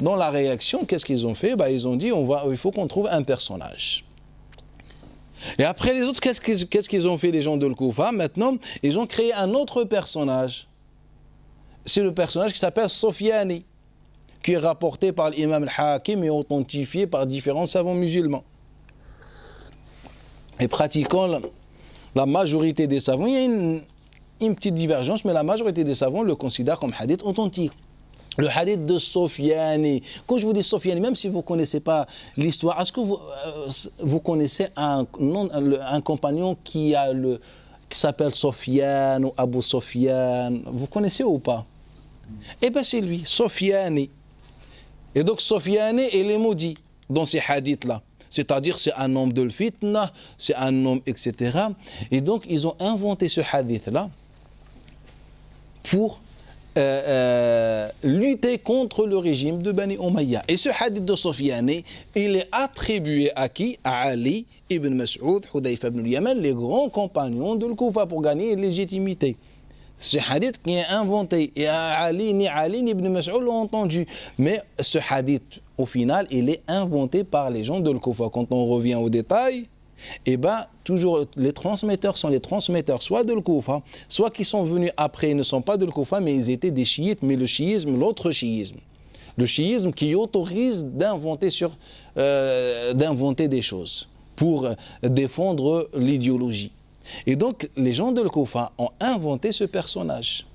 dans la réaction, qu'est-ce qu'ils ont fait? Ils ont dit, il faut qu'on trouve un personnage. Et après les autres, qu'est-ce qu'ils ont fait les gens de l'Koufa? Maintenant, ils ont créé un autre personnage. C'est le personnage qui s'appelle Sofiani, qui est rapporté par l'imam al-Hakim et authentifié par différents savants musulmans. Et pratiquant la majorité des savants, il y a une petite divergence, mais la majorité des savants le considèrent comme hadith authentique. Le hadith de Sofiani. Quand je vous dis Sofiani, même si vous ne connaissez pas l'histoire, est-ce que vous connaissez un compagnon qui s'appelle Sofiane ou Abu Sofiane? Vous connaissez ou pas? Eh bien c'est lui, Sofiani. Et donc Sofiani, il est maudit dans ces hadiths-là. C'est-à-dire c'est un homme de l'fitna, c'est un homme, etc. Et donc ils ont inventé ce hadith-là pour lutter contre le régime de Bani Umayya. Et ce hadith de Sofiani, il est attribué à qui? À Ali ibn Mas'ud, Hudayfa ibn al-Yaman, les grands compagnons de l'Koufa pour gagner légitimité. Ce hadith qui est inventé, et ni Ali ni ibn Mas'ud l'ont entendu. Mais ce hadith, au final, il est inventé par les gens de l'Koufa. Quand on revient aux détails, eh bien, toujours, les transmetteurs sont les transmetteurs soit de l'Koufa, soit qui sont venus après, ils ne sont pas de l'Koufa, mais ils étaient des chiites, mais le chiisme, l'autre chiisme. Le chiisme qui autorise d'inventer des choses. pour défendre l'idéologie. Et donc, les gens de Koufa ont inventé ce personnage.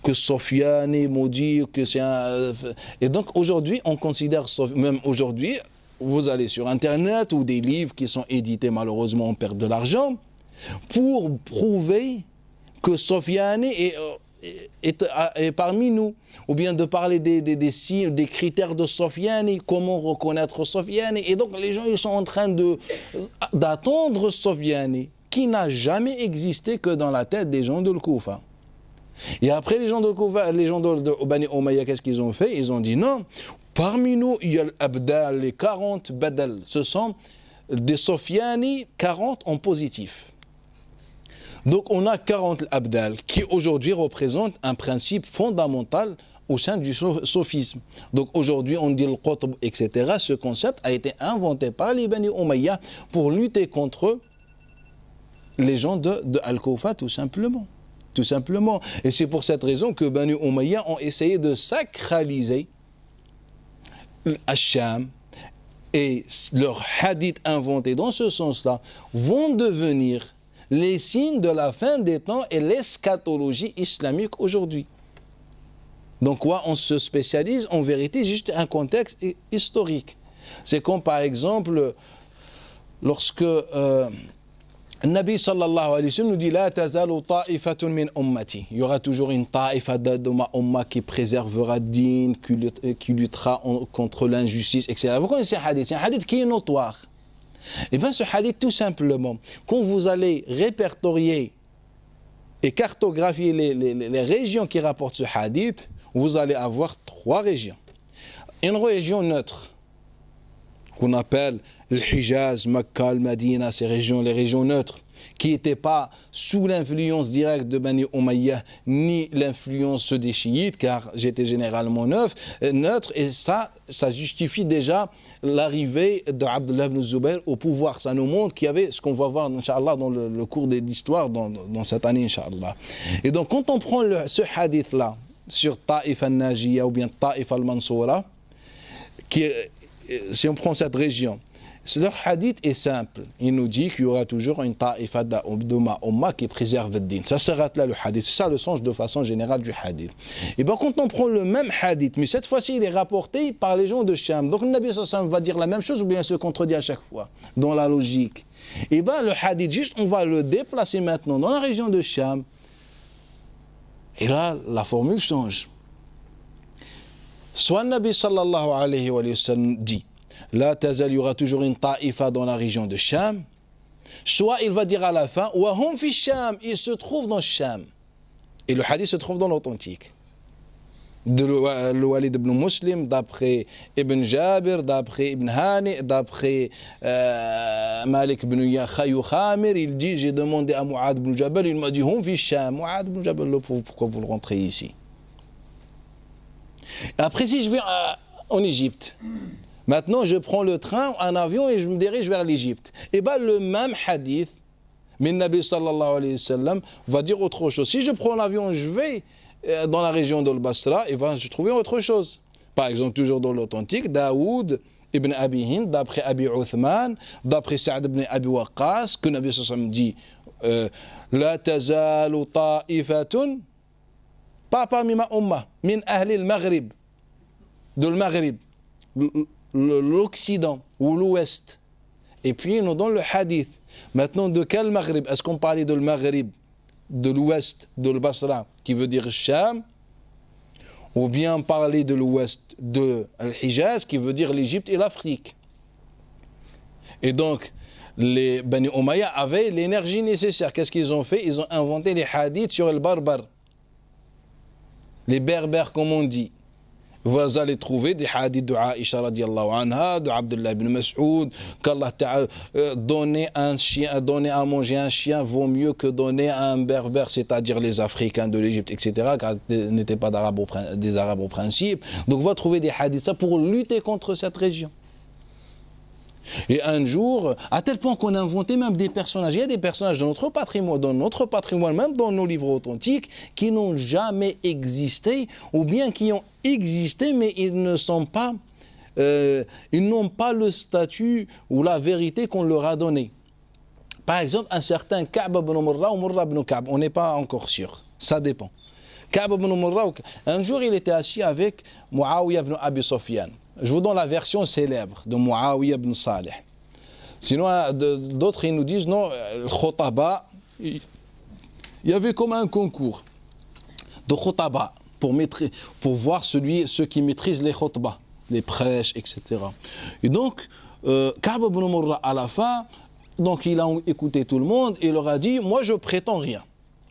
Que Sofiane est maudit, que c'est un... Et donc, aujourd'hui, on considère, même aujourd'hui, vous allez sur Internet ou des livres qui sont édités, malheureusement, on perd de l'argent, pour prouver que Sofiane est parmi nous. Ou bien de parler des signes, des critères de Sofiane, comment reconnaître Sofiane. Et donc, les gens, ils sont en train d'attendre Sofiane, qui n'a jamais existé que dans la tête des gens de Koufa. Et après, les gens de Koufa, les gens de Bani Umayya, qu'est-ce qu'ils ont fait? Ils ont dit non, parmi nous, il y a l'Abdal, les 40 Badal. Ce sont des Sofiani, 40 en positif. Donc, on a 40 Abdal qui aujourd'hui représentent un principe fondamental au sein du sophisme. Donc, aujourd'hui, on dit le Qutb, etc. Ce concept a été inventé par les Bani Umayya pour lutter contre les gens de Al-Koufa, tout simplement. Tout simplement. Et c'est pour cette raison que Bani Umayya ont essayé de sacraliser Al-Sham, et leurs hadiths inventés dans ce sens-là vont devenir les signes de la fin des temps et l'eschatologie islamique aujourd'hui. Donc quoi, on se spécialise en vérité juste un contexte historique. C'est comme par exemple lorsque Nabi sallallahu alayhi wa sallam nous dit La tazalu ta'ifatun min ummati. Il y aura toujours une ta'ifa de ma umma qui préservera din, qui luttera contre l'injustice, etc. Vous connaissez ce hadith? C'est un hadith qui est notoire. Et bien ce hadith, tout simplement, quand vous allez répertorier et cartographier les régions qui rapportent ce hadith, vous allez avoir 3 régions. Une région neutre, qu'on appelle le Hijaz, Makkah, le Madina, ces régions, les régions neutres, qui n'étaient pas sous l'influence directe de Bani Umayya, ni l'influence des chiites, car j'étais généralement neutre, et ça justifie déjà l'arrivée d'Abdullah ibn Zubayr au pouvoir. Ça nous montre qu'il y avait ce qu'on va voir, Inch'Allah, dans le cours d'histoire dans cette année, Inch'Allah. Et donc, quand on prend ce hadith-là, sur Ta'if al-Najiyya ou bien Ta'if al-Mansoura, si on prend cette région, leur hadith est simple. Il nous dit qu'il y aura toujours une ta'ifa de ma umma qui préserve le din. Ça s'arrête là le hadith. C'est ça le sens de façon générale du hadith. Et bien quand on prend le même hadith, mais cette fois-ci il est rapporté par les gens de Sham. Donc le Nabi sallallahu alayhi wa sallam va dire la même chose ou bien il se contredit à chaque fois dans la logique. Et bien le hadith juste on va le déplacer maintenant dans la région de Sham. Et là la formule change. Soit le Nabi sallallahu alayhi wa sallam dit La tazal, il y aura toujours une ta'ifa dans la région de Sham. Soit il va dire à la fin, wa hum fi Sham, il se trouve dans Sham. Et le hadith se trouve dans l'authentique. De Walid ibn Muslim, d'après Ibn Jabir, d'après Ibn Hani, d'après Malik ibn Khamir, il dit, j'ai demandé à Mu'ad ibn Jabal, il m'a dit, hum fi Sham. Mu'ad ibn Jabal, pourquoi vous le rentrez ici? Après, si je vais en Égypte, maintenant, je prends le train, un avion et je me dirige vers l'Égypte. Et bien, le même hadith, mais le Nabi sallallahu alayhi wa sallam va dire autre chose. Si je prends l'avion, je vais dans la région de Basra, et je trouver autre chose. Par exemple, toujours dans l'authentique, Daoud ibn Abi Hind, d'après Abi Uthman, d'après Sa'd ibn Abi Waqqas, que le Nabi sallallahu alayhi wa sallam dit La tazalu ta'ifatun, pas parmi ma umma, min ahli al-Maghrib, de le Maghrib. L'Occident ou l'Ouest. Et puis, nous donne le hadith. Maintenant, de quel Maghrib? Est-ce qu'on parlait de le Maghrib, de l'Ouest, de le Basra, qui veut dire Sham, ou bien parler de l'Ouest, de Al-Hijaz, qui veut dire l'Égypte et l'Afrique? Et donc, les Bani Umayya avaient l'énergie nécessaire. Qu'est-ce qu'ils ont fait? Ils ont inventé les hadiths sur le barbar. Les berbères, comme on dit. Vous allez trouver des hadiths de Aïcha radiallahu anha, de Abdullah ibn Mas'ud, qu'Allah ta'ala donner à manger un chien vaut mieux que donner à un berbère, c'est-à-dire les Africains de l'Égypte, etc., car ils n'étaient pas des Arabes au principe. Donc vous trouvez des hadiths pour lutter contre cette région. Et un jour, à tel point qu'on a inventé même des personnages. Il y a des personnages dans notre patrimoine, même dans nos livres authentiques, qui n'ont jamais existé, ou bien qui ont existé, mais ils ne sont pas ils n'ont pas le statut ou la vérité qu'on leur a donné. Par exemple, un certain Ka'b ibn Murra ou Murra ibn Ka'b, on n'est pas encore sûr, ça dépend. Ka'b ibn Murra, un jour il était assis avec Muawiyah ibn Abi Sufyan. Je vous donne la version célèbre de Muawiyah ibn Salih. Sinon, d'autres ils nous disent non, le Khotaba, il y avait comme un concours de Khotaba pour voir ceux qui maîtrisent les Khotbas, les prêches, etc. Et donc, Ka'b ibn Murra à la fin, donc il a écouté tout le monde et il leur a dit, moi je prétends rien.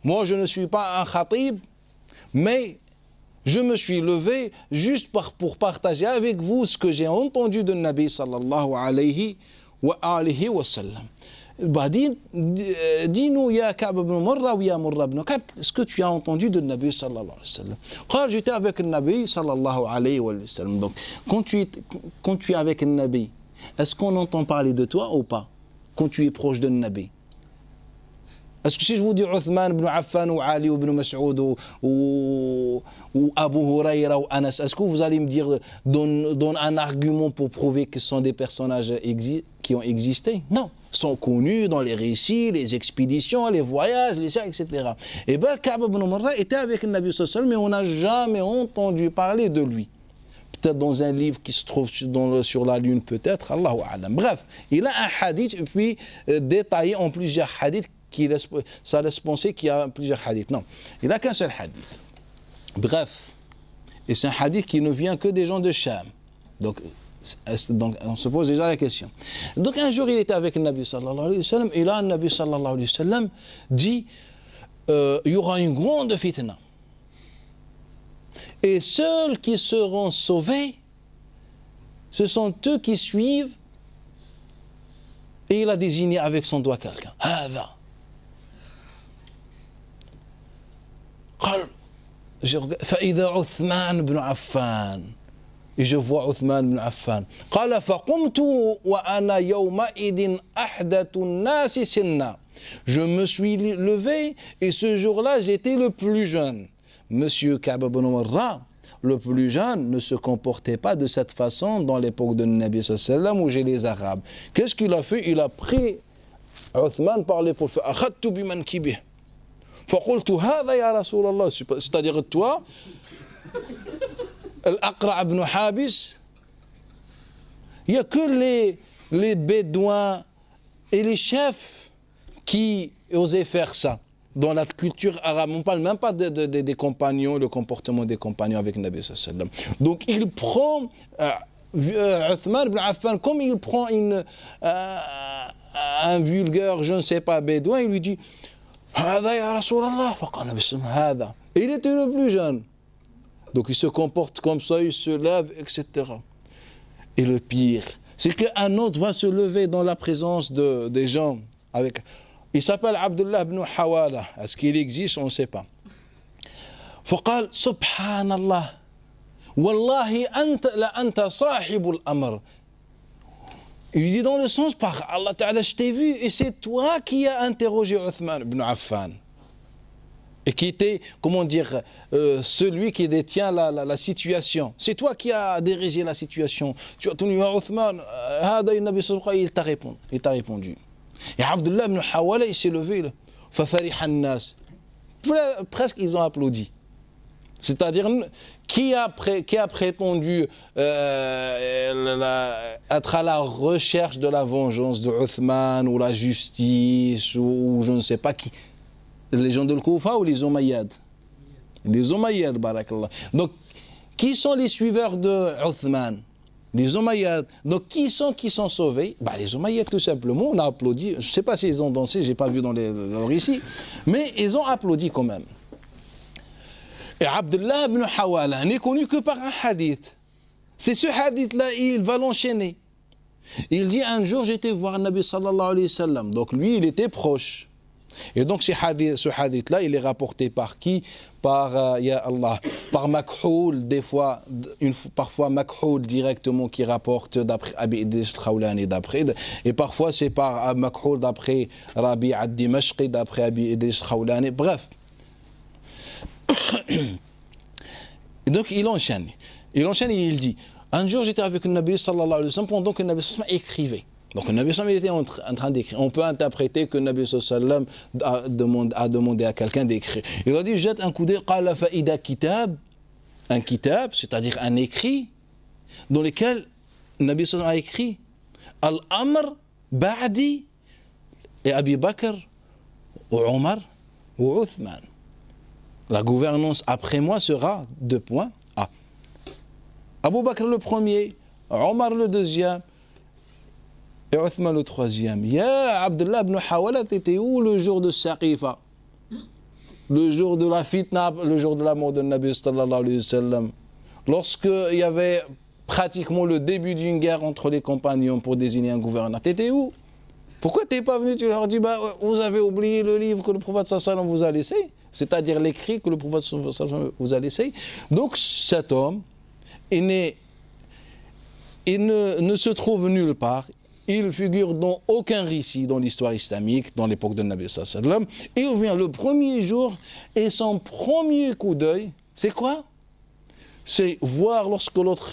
Moi je ne suis pas un khatib, mais je me suis levé juste pour partager avec vous ce que j'ai entendu de Nabi sallallahu alayhi wa sallam. Bah, dis-nous, ya Ka'b ibn Murra ou ya Murra ibn Ka'b, ce que tu as entendu de Nabi sallallahu alayhi wa sallam. Quand j'étais avec le Nabi sallallahu alayhi wa sallam, donc quand tu es avec le Nabi, est-ce qu'on entend parler de toi ou pas? Quand tu es proche de Nabi. Est-ce que si je vous dis Uthman ibn Affan ou Ali ibn Mas'ud ou Abu Huraira ou Anas, est-ce que vous allez me dire, donne un argument pour prouver que ce sont des personnages qui ont existé? Non. Ils sont connus dans les récits, les expéditions, les voyages, etc. Et bien, Ka'b ibn Murra était avec le Nabi sallallahu alayhi wa sallam, mais on n'a jamais entendu parler de lui. Peut-être dans un livre qui se trouve sur la lune, peut-être, Allahu a'lam. Bref, il a un hadith, et puis détaillé en plusieurs hadiths, ça laisse penser qu'il y a plusieurs hadiths. Non, il n'a qu'un seul hadith. Bref, et c'est un hadith qui ne vient que des gens de Sham. Donc on se pose déjà la question. Donc un jour, il était avec le Nabi sallallahu alayhi wa sallam, et là, le Nabi sallallahu alayhi wa sallam dit, il y aura une grande fitna. Et ceux qui seront sauvés, ce sont eux qui suivent. Et il a désigné avec son doigt quelqu'un. هذا. قال فإذا عثمان بن عفان. Et je vois Uthman ibn Affan. قال فقمت وأنا يومئذ أحدث الناس سنا. Je me suis levé et ce jour-là j'étais le plus jeune. Monsieur Ka'b ibn Murra, le plus jeune, ne se comportait pas de cette façon dans l'époque de Nabi sallallahu alayhi wa sallam ou chez les Arabes. Qu'est-ce qu'il a fait? Il a pris Uthman par l'épaule. فأخذت بمنكبه فقلت هذا يا رسول الله. C'est-à-dire toi, Al-Aqra' ibn Habis, il n'y a que les Bédouins et les chefs qui osaient faire ça. Dans la culture arabe, on ne parle même pas des compagnons, le comportement des compagnons avec Nabi sallallahu alayhi wa sallam. Donc il prend Uthman ibn Affan, comme il prend un vulgaire, je ne sais pas, bédouin, il lui dit هذا يا رسول الله. فقال النبي صلى الله عليه وسلم هذا. Il était le plus jeune. Donc il se comporte comme ça, il se lève, etc. Et le pire, c'est qu'un autre va se lever dans la présence des gens avec... Il s'appelle Abdullah ibn Hawala. Est-ce qu'il existe? On ne sait pas. فقال سبحان الله والله أنت لأنت صاحب الأمر. Il lui dit dans le sens, par Allah Ta'ala, je t'ai vu et c'est toi qui as interrogé Uthman ibn Affan. Et qui était, comment dire, celui qui détient la situation. C'est toi qui as dirigé la situation. Tu as tenu à Uthman, il t'a répondu. Et Abdullah ibn Hawala, il s'est levé là. فَفَرِحَ النَّاسِ. Presque ils ont applaudi. C'est-à-dire, qui a prétendu être à la recherche de la vengeance de Uthman ou la justice ou je ne sais pas qui. Les gens de Koufa ou les Omeyyades? Les Omeyyades, barakallah. Donc, qui sont les suiveurs de Uthman? Les Omeyyades. Donc, qui sont sauvés? Les Omeyyades, tout simplement. On a applaudi. Je ne sais pas s'ils ont dansé, je n'ai pas vu dans leur récit. Mais ils ont applaudi quand même. Et Abdullah ibn Hawala n'est connu que par un hadith. C'est ce hadith-là, il va l'enchaîner. Il dit, un jour, j'étais voir Nabi sallallahu alayhi wa sallam. Donc, lui, il était proche. Et donc ce hadith-là, il est rapporté par qui? Par, ya Allah, par Makhoul, des fois, parfois Makhoul directement qui rapporte d'après Abi Idris al-Khawlani, et parfois c'est par Makhoul d'après Rabi' ad-Dimashqi, d'après Abi Idris al-Khawlani, bref. Et donc il enchaîne et il dit, Un jour, j'étais avec le Nabi sallallahu alayhi wa sallam pendant que le Nabi sallallahu alayhi wa sallam écrivait. Donc le Nabi sallallahu alayhi wa sallam était en train d'écrire. On peut interpréter que le Nabi sallallahu alayhi wa sallam a demandé à quelqu'un d'écrire. Il a dit, jette un coup d'œil, qala fa'ida kitab, un kitab, c'est-à-dire un écrit, dans lequel le Nabi sallallahu alayhi wa sallam a écrit Al-Amr ba'di et Abi Bakr ou Omar ou Uthman. La gouvernance après moi sera 2 points. A. Abu Bakr le premier, Omar le deuxième et Uthman le troisième. Ya Abdullah ibn Hawala, t'étais où le jour de Saqifa? Le jour de la fitna, le jour de la mort de Nabi sallallahu alayhi wa sallam. Lorsqu'il y avait pratiquement le début d'une guerre entre les compagnons pour désigner un gouverneur. T'étais où? Pourquoi t'es pas venu? Tu leur dis, vous avez oublié le livre que le prophète sallallahu alayhi wa sallam vous a laissé, c'est-à-dire l'écrit que le prophète sallallahu alayhi wa sallam vous a laissé. Donc cet homme, il ne se trouve nulle part, il figure dans aucun récit dans l'histoire islamique, dans l'époque de Nabi sallallahu alayhi wa sallam. Il vient le premier jour et son premier coup d'œil, c'est quoi? C'est voir lorsque l'autre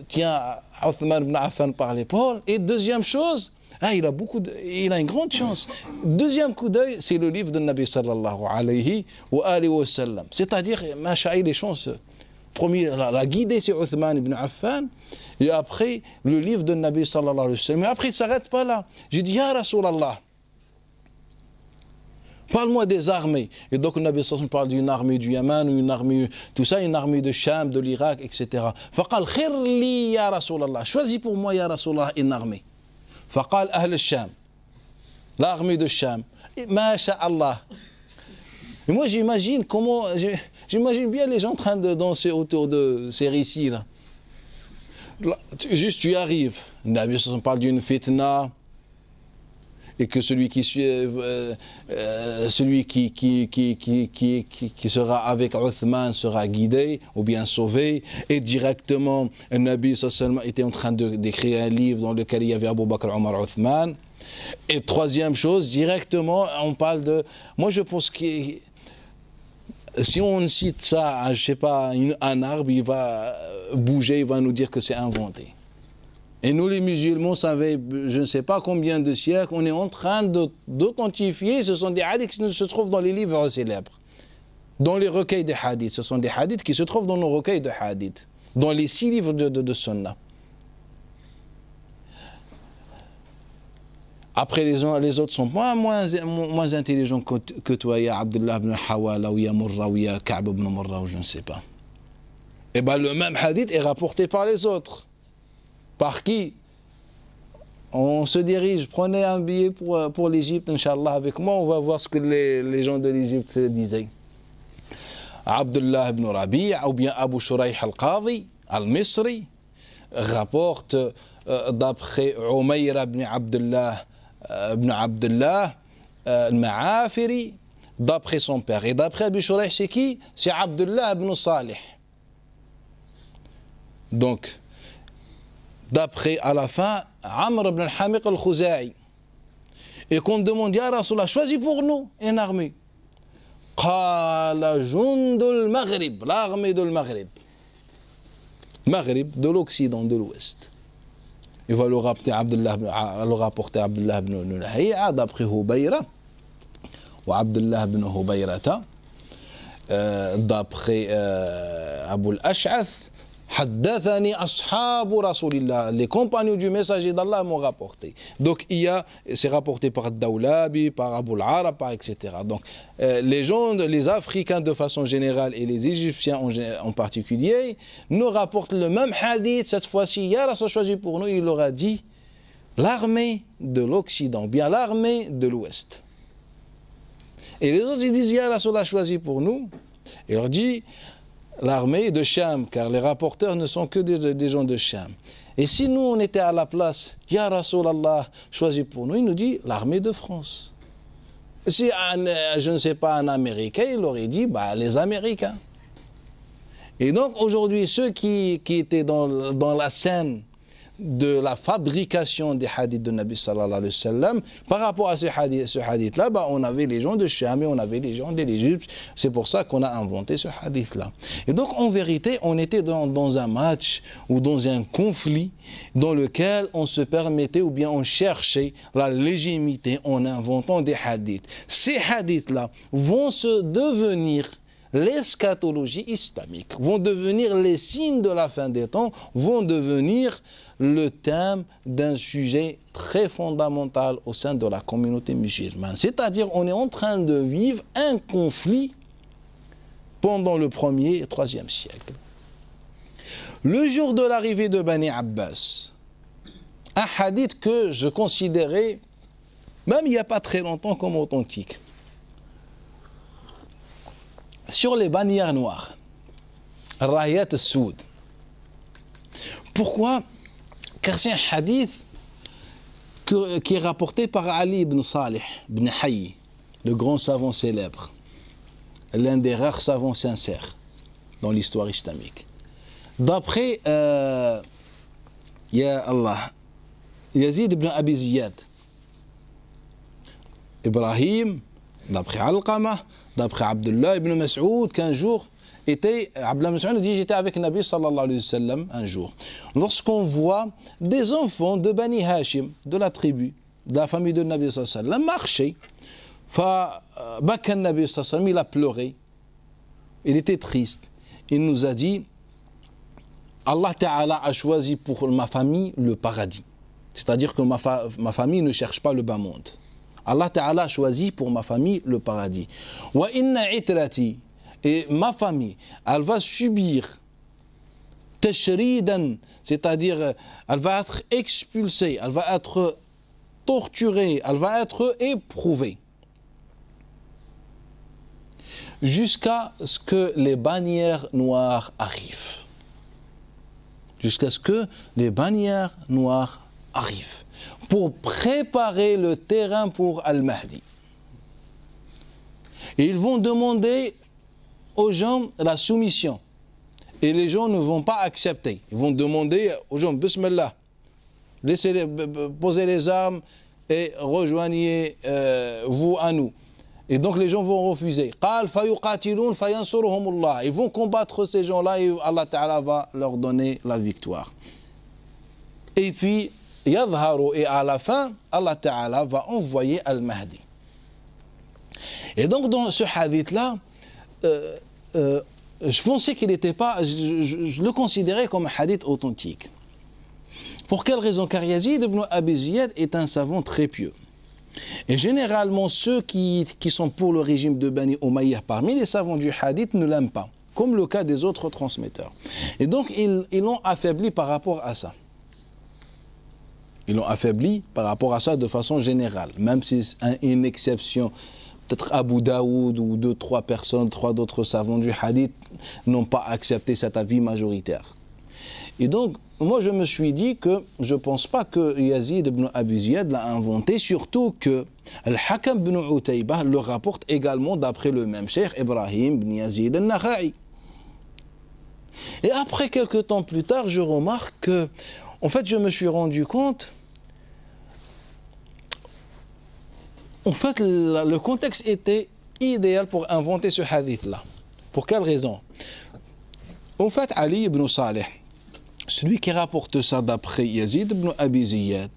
tient Othman ibn Affan par l'épaule. Et deuxième chose, il a une grande chance. Deuxième coup d'œil, c'est le livre de Nabi sallallahu alayhi wa sallam. C'est-à-dire, masha'il les chances. Premier, la guidée, c'est Othman ibn Affan. Et après, le livre de Nabi sallallahu alayhi wa sallam. Mais après, il ne s'arrête pas là. J'ai dit, Ya Rasulallah, parle-moi des armées. Et donc, le Nabi sallallahu alayhi wa sallam parle d'une armée du Yaman, une armée, tout ça, une armée de Cham, de l'Irak, etc. Faqal khirli ya Rasulallah. Choisis pour moi, ya Rasulallah, une armée. Faqal Ahl al-Cham. L'armée de Cham. Masha'Allah. Et moi, j'imagine bien les gens en train de danser autour de ces récits-là. Juste, tu arrives. Le Nabi sallallahu alayhi wa sallam parle d'une fitna. Et que celui qui sera avec Uthman sera guidé ou bien sauvé. Et directement, le Nabi sallallahu était en train d'écrire un livre dans lequel il y avait Abu Bakr, Omar, Uthman. Et troisième chose, directement, on parle de... Moi, je pense que si on cite ça, je sais pas, un arbre, il va bouger, il va nous dire que c'est inventé. Et nous, les musulmans, ça fait je ne sais pas combien de siècles, on est en train d'authentifier, ce sont des hadiths qui se trouvent dans les livres célèbres, dans les recueils de hadiths. Ce sont des hadiths qui se trouvent dans nos recueils de hadiths, dans les 6 livres de Sunna. Après, les autres sont moins intelligents que toi, ya Abdullah ibn Hawala, ou ya Murra, ou ya Ka'b ibn Murra, ou je ne sais pas. Et bien, le même hadith est rapporté par les autres. Par qui? On se dirige, prenez un billet pour l'Égypte, Inch'Allah, avec moi, on va voir ce que les gens de l'Égypte disaient. Abdullah ibn Rabi' ou bien Abu Shuraih al-Qadi, al-Misri, rapporte d'après Umayr ibn Abdullah al-Ma'afiri, d'après son père. Et d'après Abu Shuraih, c'est qui? C'est Abdullah ibn Salih. Donc, d'après, à la fin, Amr ibn al-Hamiq al-Khuza'i. Et qu'on demande, Ya Rasulallah, choisis pour nous une armée. Qala Jundul Maghrib, l'armée de Maghrib. Maghrib, de l'Occident, de l'Ouest. Il va le rapporter Abdullah ibn Lahi'a, d'après Hubayra, ou Abdullah ibn Hubayrata, d'après Abu al-Ash'ath. Haddathani ashabu Rasulillah, les compagnons du messager d'Allah m'ont rapporté. Donc c'est rapporté par Dawlabi, par Abu al-Arab, etc. Donc les gens, les Africains de façon générale et les Égyptiens en particulier, nous rapportent le même hadith. Cette fois-ci, Ya Rasul choisi pour nous, il leur a dit l'armée de l'Occident, bien l'armée de l'Ouest. Et les autres ils disent Ya Rasul a choisi pour nous. Il leur dit l'armée de Cham, car les rapporteurs ne sont que des gens de Cham. Et si nous, on était à la place, Ya Rasulallah, choisi pour nous, il nous dit l'armée de France. Si, je ne sais pas, un Américain, il aurait dit, les Américains. Et donc, aujourd'hui, ceux qui étaient dans la scène de la fabrication des hadiths de Nabi sallallahu alayhi wa sallam. Par rapport à ce hadith-là, on avait les gens de Cham et on avait les gens de l'Égypte. C'est pour ça qu'on a inventé ce hadith-là. Et donc, en vérité, on était dans un match ou dans un conflit dans lequel on se permettait ou bien on cherchait la légitimité en inventant des hadiths. Ces hadiths-là vont se devenir l'eschatologie islamique, vont devenir les signes de la fin des temps, vont devenir le thème d'un sujet très fondamental au sein de la communauté musulmane. C'est-à-dire, on est en train de vivre un conflit pendant le 1er et 3e siècle. Le jour de l'arrivée de Bani Abbas, un hadith que je considérais, même il n'y a pas très longtemps, comme authentique, sur les bannières noires, Rayat al-Soud. Pourquoi? Car c'est un hadith qui est rapporté par Ali ibn Salih ibn Hayy, le grand savant célèbre, l'un des rares savants sincères dans l'histoire islamique. D'après Ya Allah, Yazid ibn Abi Ziyad, Ibrahim, d'après Alqama, d'après Abdullah ibn Mas'ud, qu'un jour, Abdullah ibn Mas'ud dit, j'étais avec Nabi sallallahu alayhi wa sallam un jour. Lorsqu'on voit des enfants de Bani Hashim, de la tribu, de la famille de Nabi sallallahu alayhi wa sallam, marcher, Baka Nabi sallallahu alayhi wa sallam, il a pleuré, il était triste. Il nous a dit, Allah Ta'ala a choisi pour ma famille le paradis. C'est-à-dire que ma famille ne cherche pas le bas monde. Allah Ta'ala a choisi pour ma famille le paradis. Wa inna itrati, et ma famille, elle va subir tashridan, c'est-à-dire elle va être expulsée, elle va être torturée, elle va être éprouvée. Jusqu'à ce que les bannières noires arrivent. Jusqu'à ce que les bannières noires arrivent. Pour préparer le terrain pour Al-Mahdi. Et ils vont demander aux gens la soumission. Et les gens ne vont pas accepter. Ils vont demander aux gens, Bismillah, posez les armes et rejoignez-vous à nous. Et donc les gens vont refuser. Ils vont combattre ces gens-là et Allah Ta'ala va leur donner la victoire. Et puis, et à la fin, Allah Ta'ala va envoyer Al-Mahdi. Et donc dans ce hadith-là, je pensais qu'il n'était pas, je le considérais comme un hadith authentique. Pour quelle raison? Car Yazid ibn Abi Ziyad est un savant très pieux. Et généralement, ceux qui sont pour le régime de Bani Umayyah parmi les savants du hadith ne l'aiment pas, comme le cas des autres transmetteurs. Et donc, ils l'ont affaibli par rapport à ça. Ils l'ont affaibli par rapport à ça de façon générale, même si c'est une exception. Peut-être Abu Daoud ou 2-3 personnes, 3 d'autres savants du hadith n'ont pas accepté cet avis majoritaire. Et donc, moi je me suis dit que je ne pense pas que Yazid ibn Abi Ziyad l'a inventé, surtout que Al-Hakam ibn Utaybah le rapporte également d'après le même cheikh Ibrahim ibn Yazid al-Nakha'i. Et après quelques temps plus tard, je remarque que, en fait, je me suis rendu compte, en fait, le contexte était idéal pour inventer ce hadith-là. Pour quelle raison? En fait, Ali ibn Salih, celui qui rapporte ça d'après Yazid ibn Abi Ziyad,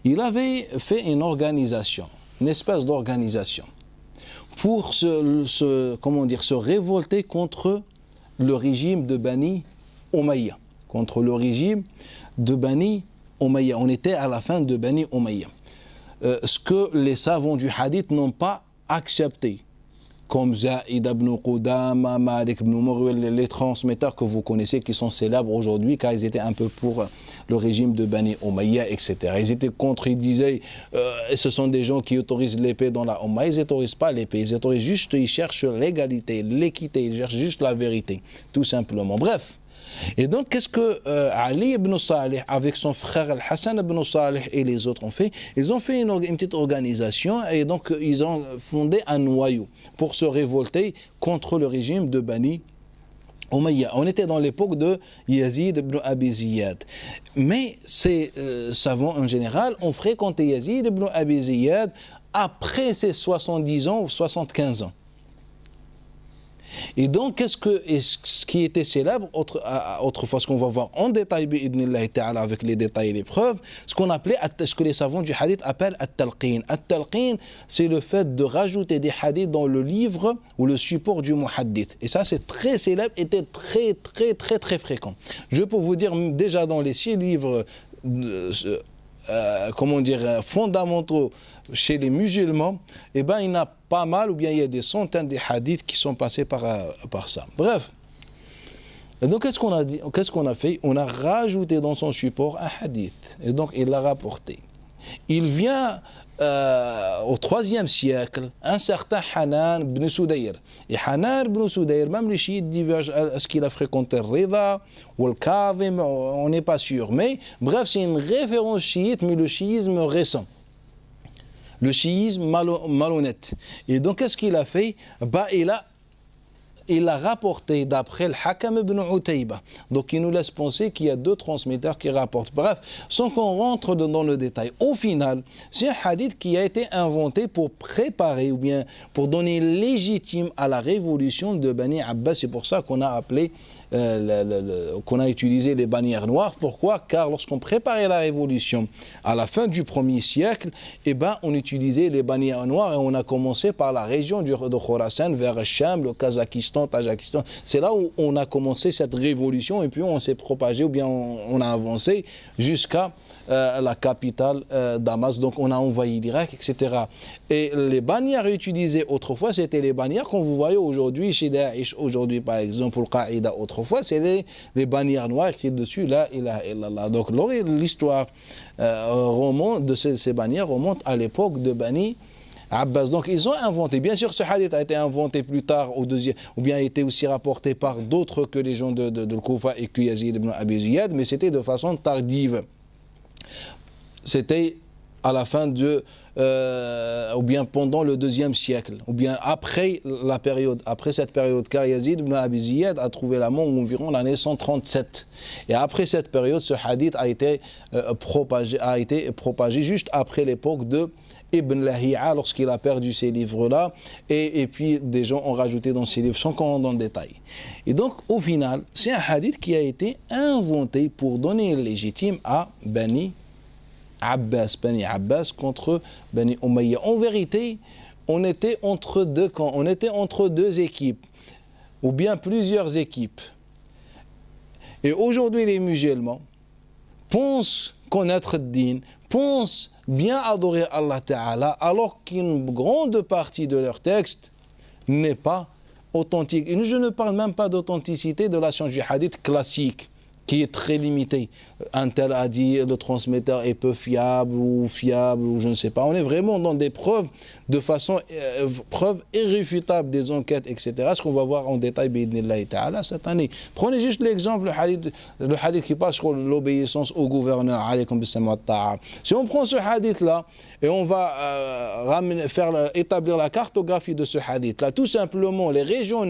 il avait fait une organisation, une espèce d'organisation, pour se révolter contre le régime de Bani Umayya. Contre le régime de Bani Umayya. On était à la fin de Bani Umayya. Ce que les savants du hadith n'ont pas accepté, comme Zaïd ibn Qudama, Malik ibn Murwil, les transmetteurs que vous connaissez qui sont célèbres aujourd'hui, car ils étaient un peu pour le régime de Bani Umayya, etc. Ils étaient contre, ils disaient, ce sont des gens qui autorisent l'épée dans la Umayya. Ils n'autorisent pas l'épée, ils autorisent juste, ils cherchent l'égalité, l'équité, ils cherchent juste la vérité, tout simplement. Bref. Et donc, qu'est-ce que Ali ibn Salih, avec son frère Al-Hassan ibn Salih et les autres ont fait? Ils ont fait une petite organisation et donc ils ont fondé un noyau pour se révolter contre le régime de Bani Umayya. On était dans l'époque de Yazid ibn Abi Ziyad. Mais ces savants en général ont fréquenté Yazid ibn Abi Ziyad après ses 70 ans ou 75 ans. Et donc, ce qui était célèbre autrefois, ce qu'on va voir en détail avec les détails et les preuves, ce que les savants du hadith appellent at-talqin. At-talqin, c'est le fait de rajouter des hadiths dans le livre ou le support du muhaddith. Et ça, c'est très célèbre, était très fréquent. Je peux vous dire, déjà dans les 6 livres fondamentaux chez les musulmans, eh ben, il y en a pas mal, ou bien il y a des centaines de hadiths qui sont passés par ça. Bref. Et donc, qu'est-ce qu'on a fait? On a rajouté dans son support un hadith. Et donc, il l'a rapporté. Il vient au 3e siècle, un certain Hanan ibn Sudayr. Et Hanan ibn Sudayr, même les chiites divergent. Est-ce qu'il a fréquenté le Rida ou le Kazim? On n'est pas sûr. Mais bref, c'est une référence chiite, mais le chiisme récent. Le chiisme malhonnête. Et donc, qu'est-ce qu'il a fait? Il a rapporté d'après le Hakam ibn Utayba. Donc, il nous laisse penser qu'il y a 2 transmetteurs qui rapportent. Bref, sans qu'on rentre dans le détail. Au final, c'est un hadith qui a été inventé pour préparer ou bien pour donner légitime à la révolution de Bani Abbas. C'est pour ça qu'on a appelé, qu'on a utilisé les bannières noires. Pourquoi? Car lorsqu'on préparait la révolution à la fin du 1er siècle, eh ben, on utilisait les bannières noires et on a commencé par la région de Khorasan vers le Cham, le Kazakhstan, Tadjikistan. C'est là où on a commencé cette révolution et puis on s'est propagé ou bien on a avancé jusqu'à la capitale Damas. Donc on a envahi l'Irak, etc. Et les bannières utilisées autrefois, c'était les bannières qu'on vous voyez aujourd'hui chez Daesh. Aujourd'hui, par exemple, pour Qaïda, autrefois, c'est les bannières noires qui est dessus, là, ilaha illallah. Donc l'histoire de ces bannières remonte à l'époque de Bani Abbas. Donc ils ont inventé, bien sûr ce hadith a été inventé plus tard au 2e, ou bien a été aussi rapporté par d'autres que les gens de Koufa et que Yazid ibn Abi Ziyad, mais c'était de façon tardive. C'était à la fin ou bien pendant le 2e siècle, ou bien après cette période, car Yazid ibn Abi Ziyad a trouvé la mort environ l'année 137. Et après cette période, ce hadith a été propagé juste après l'époque de Ibn Lahi'a, lorsqu'il a perdu ces livres-là, et puis des gens ont rajouté dans ces livres, sans qu'on rentre dans le détail. Et donc, au final, c'est un hadith qui a été inventé pour donner le légitime à Bani Abbas contre Bani Umayya. En vérité, on était entre 2 camps, on était entre 2 équipes, ou bien plusieurs équipes. Et aujourd'hui, les musulmans pensent connaître le din, pensent bien adorer Allah Ta'ala, alors qu'une grande partie de leur texte n'est pas authentique. Et je ne parle même pas d'authenticité de la science du hadith classique, qui est très limitée. Un tel a dit, le transmetteur est peu fiable, ou je ne sais pas. On est vraiment dans des preuves, de façon, preuves irréfutables des enquêtes, etc. Ce qu'on va voir en détail, bi'idhnillahi ta'ala, cette année. Prenez juste l'exemple, le hadith qui passe sur l'obéissance au gouverneur, alaykum bis-sam'i wa ta'a. Si on prend ce hadith-là, et on va établir la cartographie de ce hadith-là, tout simplement, les régions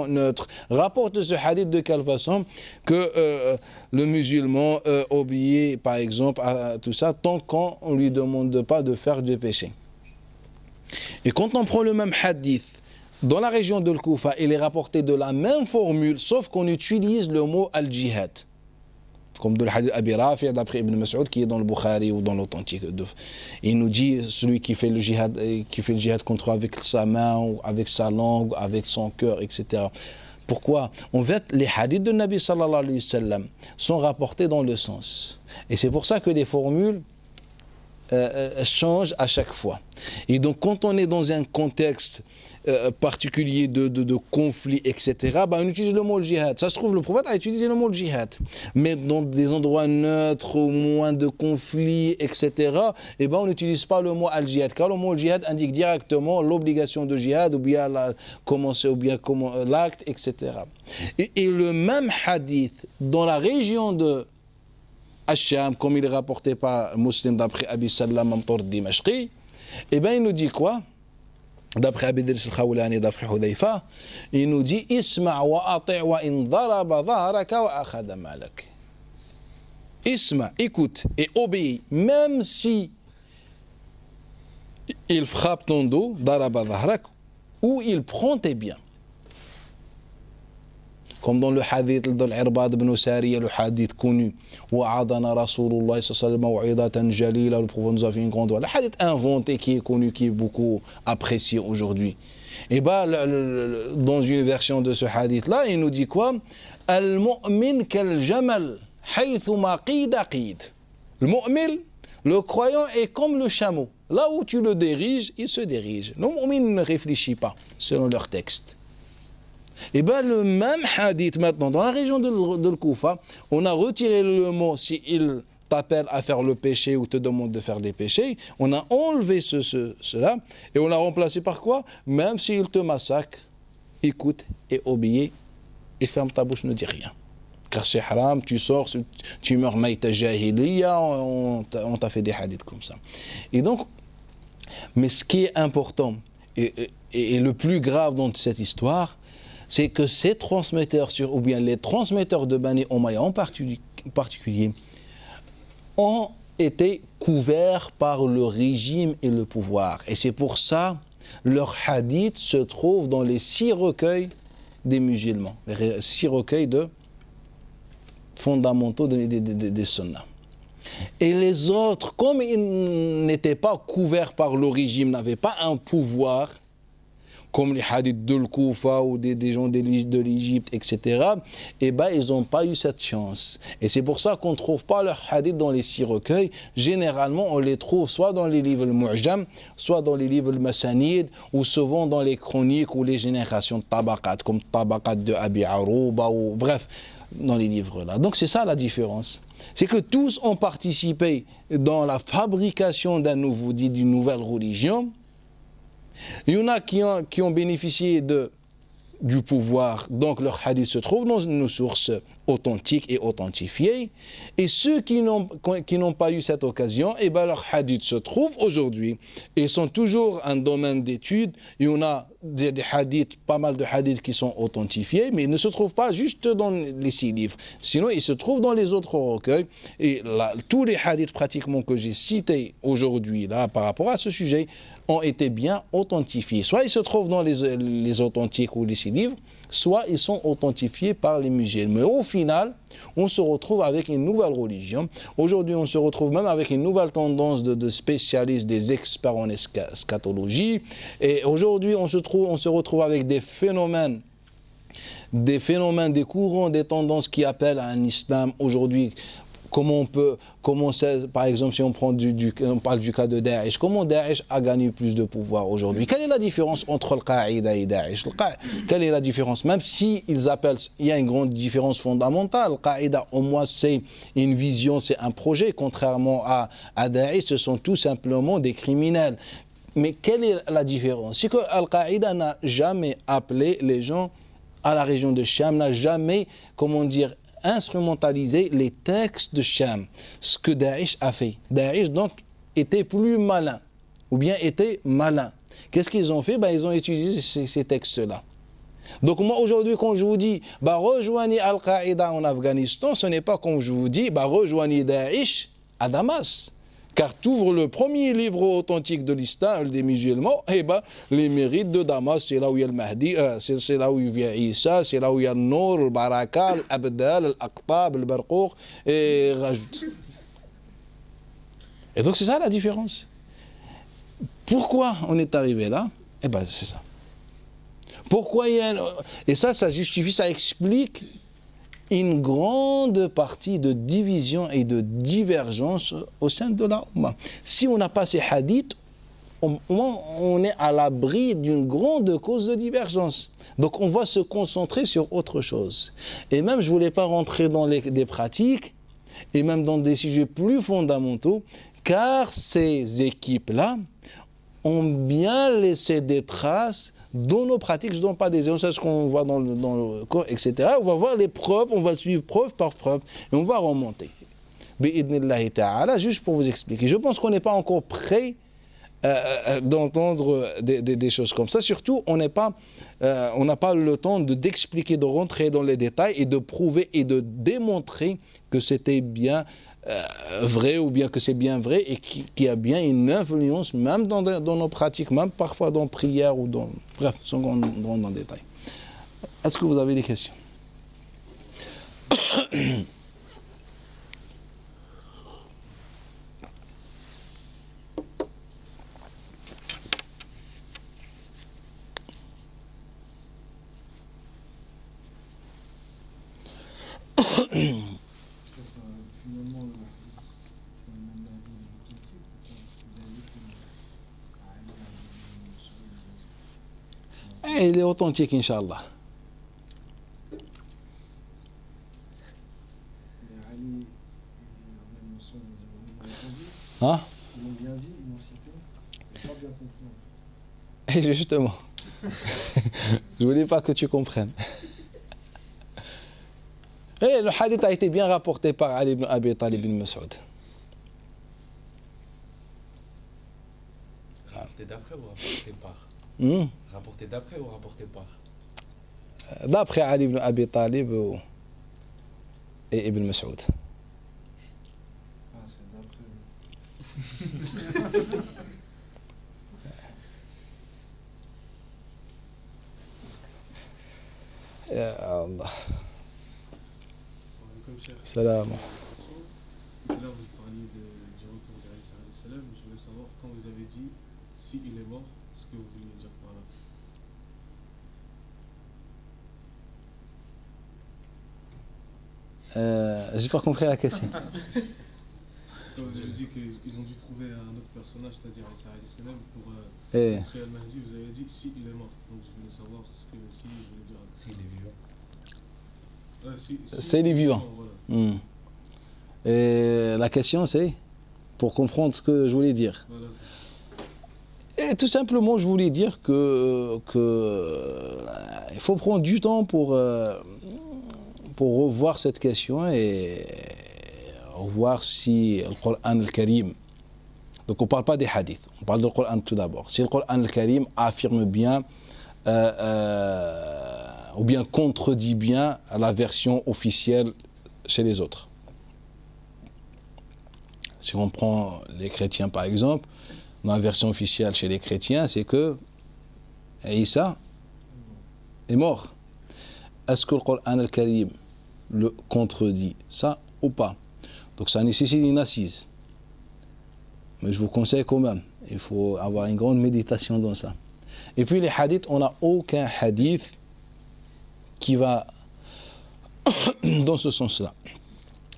neutres rapportent ce hadith de quelle façon que le musulman obéit, par exemple, à tout ça, tant qu'on ne lui demande pas de faire du péché. Et quand on prend le même hadith, dans la région de Koufa, il est rapporté de la même formule, sauf qu'on utilise le mot al-jihad. Comme dans le hadith Abi Rafi' d'après Ibn Mas'ud, qui est dans le Bukhari ou dans l'authentique. Il nous dit, celui qui fait le djihad contre avec sa main, ou avec sa langue, avec son cœur, etc. Pourquoi? En fait, les hadiths de Nabi sallallahu alayhi wa sallam sont rapportés dans le sens. Et c'est pour ça que les formules changent à chaque fois. Et donc, quand on est dans un contexte particulier de conflit, etc., on utilise le mot djihad. Ça se trouve, le prophète a utilisé le mot djihad. Mais dans des endroits neutres, moins de conflits, etc., on n'utilise pas le mot al-jihad. Car le mot djihad indique directement l'obligation de djihad, ou bien l'acte, etc. Et le même hadith, dans la région de Al-Sham, comme il est rapporté par Muslim d'après Abi Sallam Amtor Dimashqi, il nous dit quoi? d'après Abidris al-Khawlani, d'après Hudayfa, il nous dit Isma' wa ati' wa in daraba dhahraka wa akhadha malak. Isma', écoute et obéis, même si il frappe ton dos, daraba dhahrak, ou il prend tes biens. Comme dans le hadith de l'Irbad ibn Sariya, le hadith connu, Wa'adana Rasulullah sallallahu alayhi wa sallam jalila, le prophète nous a fait une grande. Le hadith inventé qui est connu, qui est beaucoup apprécié aujourd'hui. Et bien, dans une version de ce hadith-là, il nous dit quoi? Al-mu'min kal-jamal, haythuma qida qid. Le mu'min, le croyant est comme le chameau. Là où tu le diriges, il se dirige. Le mu'min ne réfléchit pas, selon leur texte. Et bien le même hadith maintenant, dans la région de Koufa, on a retiré le mot si il t'appelle à faire le péché ou te demande de faire des péchés, on a enlevé cela et on l'a remplacé par quoi? Même s'il te massacre, écoute et obéis et ferme ta bouche, ne dis rien. Car c'est haram, tu sors, tu meurs maïta jahiliya, on t'a fait des hadiths comme ça. Et donc, mais ce qui est important et le plus grave dans cette histoire, c'est que ces transmetteurs, ou bien les transmetteurs de Bani Umayya en particulier, ont été couverts par le régime et le pouvoir. Et c'est pour ça que leurs hadiths se trouvent dans les 6 recueils des musulmans, les 6 recueils fondamentaux des sunnahs. Et les autres, comme ils n'étaient pas couverts par le régime, n'avaient pas un pouvoir, comme les hadiths de l'Koufa ou des gens de l'Égypte, etc., eh bien, ils n'ont pas eu cette chance. Et c'est pour ça qu'on ne trouve pas leurs hadiths dans les 6 recueils. Généralement, on les trouve soit dans les livres al-Mu'jam, soit dans les livres al-Masanid, ou souvent dans les chroniques ou les générations de Tabaqat, comme Tabaqat de Abi Arouba, ou bref, dans les livres-là. Donc c'est ça la différence. C'est que tous ont participé dans la fabrication d'une nouvelle religion. Il y en a qui ont bénéficié du pouvoir, donc leur hadith se trouve dans nos sources authentiques et authentifiées. Et ceux qui n'ont pas eu cette occasion, eh ben leur hadith se trouve aujourd'hui. Ils sont toujours un domaine d'étude. Il y en a des hadiths, pas mal de hadiths qui sont authentifiés, mais ils ne se trouvent pas juste dans les 6 livres. Sinon, ils se trouvent dans les autres recueils. Et là, tous les hadiths pratiquement que j'ai cités aujourd'hui là par rapport à ce sujet ont été bien authentifiés. Soit ils se trouvent dans les authentiques ou les 6 livres, soit ils sont authentifiés par les musulmans. Mais au final, on se retrouve avec une nouvelle religion. Aujourd'hui, on se retrouve même avec une nouvelle tendance de spécialistes, des experts en eschatologie. Et aujourd'hui, on se retrouve avec des phénomènes, des courants, des tendances qui appellent à un islam aujourd'hui. Comment par exemple, si on parle du cas de Daesh, comment Daesh a gagné plus de pouvoir aujourd'hui? Quelle est la différence entre Al-Qaïda et Daesh? Quelle est la différence? Même si il y a une grande différence fondamentale. Al-Qaïda, au moins, c'est une vision, c'est un projet. Contrairement à Daesh, ce sont tout simplement des criminels. Mais quelle est la différence? C'est que Al-Qaïda n'a jamais appelé les gens à la région de Cham, n'a jamais, instrumentaliser les textes de Cham, ce que Daesh a fait. Daesh donc était plus malin, ou bien était malin. Qu'est-ce qu'ils ont fait? Ils ont utilisé ces textes-là. Donc moi aujourd'hui quand je vous dis rejoignez Al-Qaïda en Afghanistan, ce n'est pas comme je vous dis rejoignez Daesh à Damas. Car tu ouvres le premier livre authentique de l'islam des musulmans, les mérites de Damas, c'est là où il y a le Mahdi, c'est là où il y a Isa, c'est là où il y a le Nour, le Baraka, l'Abdal, l'Aqtab, le Barqour, et rajoute. Et donc c'est ça la différence. Pourquoi on est arrivé là? C'est ça. Pourquoi il y a... Et ça justifie, ça explique une grande partie de division et de divergence au sein de la Ummah. Si on n'a pas ces hadiths, on est à l'abri d'une grande cause de divergence. Donc on va se concentrer sur autre chose. Et même, je ne voulais pas rentrer dans des pratiques, et même dans des sujets plus fondamentaux, car ces équipes-là ont bien laissé des traces dans nos pratiques. Je ne donne pas des exemples, c'est ce qu'on voit dans le corps, etc. On va voir les preuves, on va suivre preuve par preuve, et on va remonter. Bi'idnillahi ta'ala, juste pour vous expliquer. Je pense qu'on n'est pas encore prêt d'entendre des choses comme ça. Surtout, on n'a pas le temps d'expliquer, de rentrer dans les détails et de prouver et de démontrer que c'était bien vrai ou bien que c'est bien vrai et qu'il y a bien une influence même dans nos pratiques, même parfois dans prière ou dans... Bref, sans qu'on rentre dans le détail. Est-ce que vous avez des questions? Il est authentique, Inch'Allah. Hein? Ils m'ont bien dit, ils m'ont cité, j'ai pas bien compris. Et justement, je voulais pas que tu comprennes. Et le hadith a été bien rapporté par Ali ibn Abi Talib ibn Mas'ud. Rapporté d'après ou rapporté par Rapporté d'après ou rapporté par D'après Ali ibn Abi Talib et Ibn Mas'ud. Ah, c'est d'après. Ya Allah. Salam. Salam. Là, vous parliez du retour d'Aïssa alayhi salam. Je voulais savoir, quand vous avez dit s'il est mort, ce que vous vouliez dire par là. J'ai pas compris la question. Quand vous avez dit qu'ils ont dû trouver un autre personnage, c'est-à-dire Aïssa alayhi salam, pour Eh. créer Al-Mahdi, vous avez dit s'il est mort. Donc je voulais savoir ce que si voulait dire. s'il est vivant? C'est les vivants. Voilà. Et la question c'est, pour comprendre ce que je voulais dire. Voilà. Et tout simplement, je voulais dire que il faut prendre du temps pour revoir cette question et revoir si le Coran al-Karim. Donc on ne parle pas des hadiths, on parle du Coran tout d'abord. Si le Coran al-Karim affirme bien ou bien contredit bien la version officielle chez les autres. Si on prend les chrétiens par exemple, dans la version officielle chez les chrétiens, c'est que Isa est mort. Est-ce que le Coran al-Karim le contredit, ça ou pas? Donc ça nécessite une assise. Mais je vous conseille quand même, il faut avoir une grande méditation dans ça. Et puis les hadiths, on n'a aucun hadith qui va dans ce sens-là.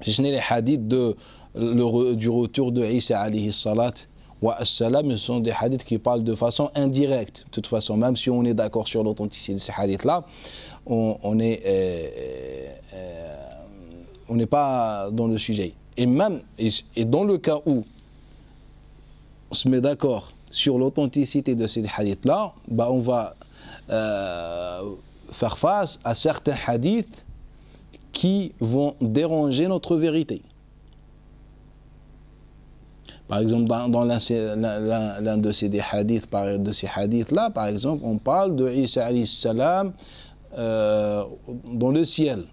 Si ce n'est les hadiths du retour de Isa alayhi salat wa as-salam, ce sont des hadiths qui parlent de façon indirecte. De toute façon, même si on est d'accord sur l'authenticité de ces hadiths-là, on n'est pas dans le sujet. Et même, et dans le cas où on se met d'accord sur l'authenticité de ces hadiths-là, bah on va faire face à certains hadiths qui vont déranger notre vérité. Par exemple, dans l'un de ces hadiths-là, par exemple, on parle de Isa alayhi salam dans le ciel,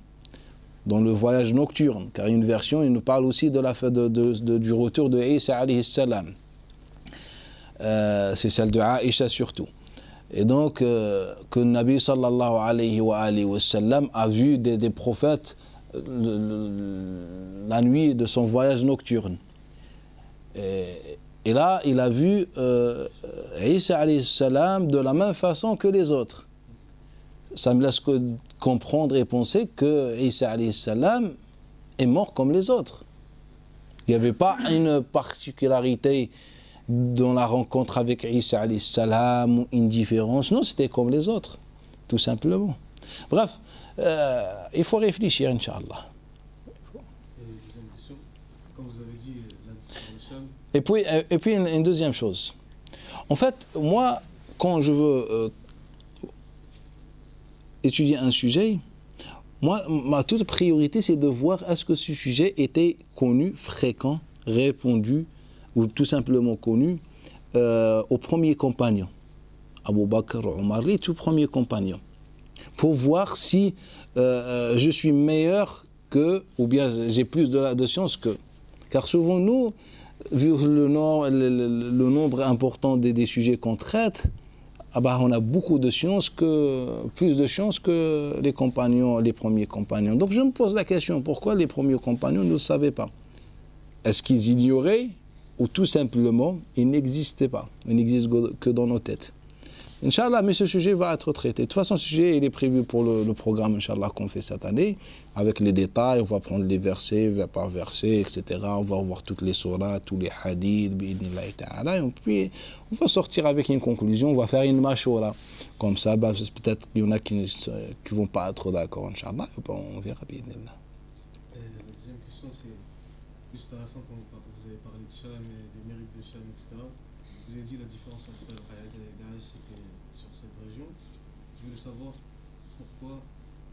dans le voyage nocturne, car une version, il nous parle aussi du retour de Isa alayhi salam. C'est celle de Aïcha surtout. Et donc, que Nabi sallallahu alayhi wa sallam a vu des prophètes la nuit de son voyage nocturne. Et là, il a vu Isa alayhi salam de la même façon que les autres. Ça me laisse comprendre et penser que Isa alayhi salam est mort comme les autres. Il n'y avait pas une particularité dans la rencontre avec Isa alayhi salam ou une différence. Non, c'était comme les autres, tout simplement. Bref, il faut réfléchir, Inch'Allah. Et deuxième question, quand vous avez dit la distribution. Et puis une deuxième chose. En fait, moi, quand je veux étudier un sujet, moi, ma toute priorité, c'est de voir est-ce que ce sujet était connu, fréquent, répandu, ou tout simplement connu aux premiers compagnons, Abu Bakr, Omar, les tout premiers compagnons, pour voir si je suis meilleur que, ou bien j'ai plus de science que. Car souvent nous, vu le nombre important des sujets qu'on traite, ah bah, on a beaucoup de sciences plus de sciences que les compagnons, les premiers compagnons. Donc je me pose la question, pourquoi les premiers compagnons ne le savaient pas? Est-ce qu'ils ignoraient ou tout simplement ils n'existaient pas? Ils n'existent que dans nos têtes. Inch'Allah, mais ce sujet va être traité. De toute façon, ce sujet il est prévu pour le programme Inch'Allah qu'on fait cette année, avec les détails, on va prendre les versets par verset, etc. On va voir toutes les sourates, tous les hadiths, bi'idhnillahi ta'ala, et puis on va sortir avec une conclusion, on va faire une mashura. Comme ça, bah, peut-être qu'il y en a qui ne vont pas être d'accord, Inch'Allah, on verra bi'idhnillah. La deuxième question, c'est juste à la fin, quand vous avez parlé de Cham et des mérites de Cham, etc. Vous avez dit la différence entre Al-Qaïda et Daesh, c'était sur cette région. Je voulais savoir pourquoi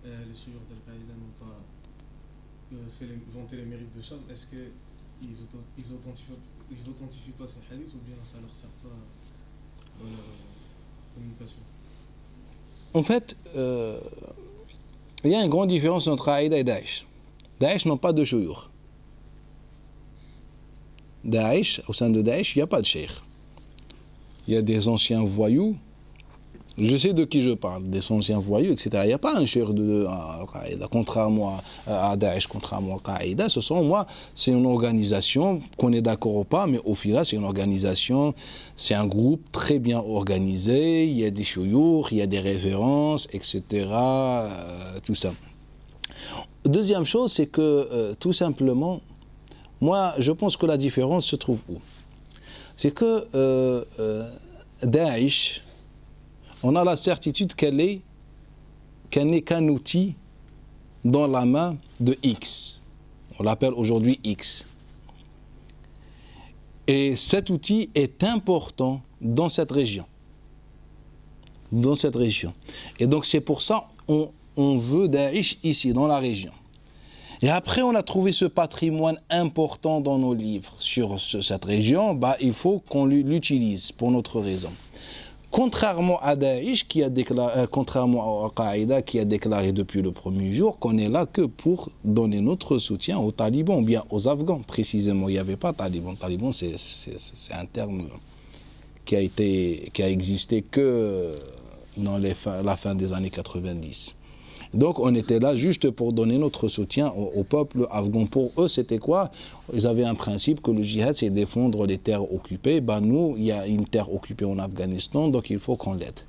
les chouïrs d'Al-Qaïda n'ont pas vanté les mérites de Cham. Est-ce qu'ils authentifient pas ces hadiths ou bien ça leur sert pas dans leur communication? En fait, il y a une grande différence entre Al-Qaïda et Daesh. Daesh n'ont pas de chouïr. Daesh, au sein de Daesh, il n'y a pas de cheikh. Il y a des anciens voyous, je sais de qui je parle, des anciens voyous, etc. Il n'y a pas un cheikh de Al-Qaïda, contrairement à Daesh, contrairement à Al-Qaïda. C'est une organisation, qu'on est d'accord ou pas, mais au final, c'est une organisation, c'est un groupe très bien organisé, il y a des chouyours, il y a des références, etc. Tout ça. Deuxième chose, c'est que, tout simplement, moi, je pense que la différence se trouve où? C'est que Daesh, on a la certitude qu'elle n'est qu'un outil dans la main de X. On l'appelle aujourd'hui X. Et cet outil est important dans cette région. Dans cette région. Et donc c'est pour ça qu'on veut Daesh ici, dans la région. Et après, on a trouvé ce patrimoine important dans nos livres sur cette région, bah, il faut qu'on l'utilise pour notre raison. Contrairement à Daesh, contrairement à Al-Qaïda qui a déclaré depuis le premier jour qu'on est là que pour donner notre soutien aux talibans, ou bien aux Afghans. Précisément, il n'y avait pas talibans. Taliban, c'est un terme qui a existé que dans la fin des années 90. Donc on était là juste pour donner notre soutien au peuple afghan. Pour eux, c'était quoi? Ils avaient un principe que le djihad, c'est défendre les terres occupées. Ben nous, il y a une terre occupée en Afghanistan, donc il faut qu'on l'aide.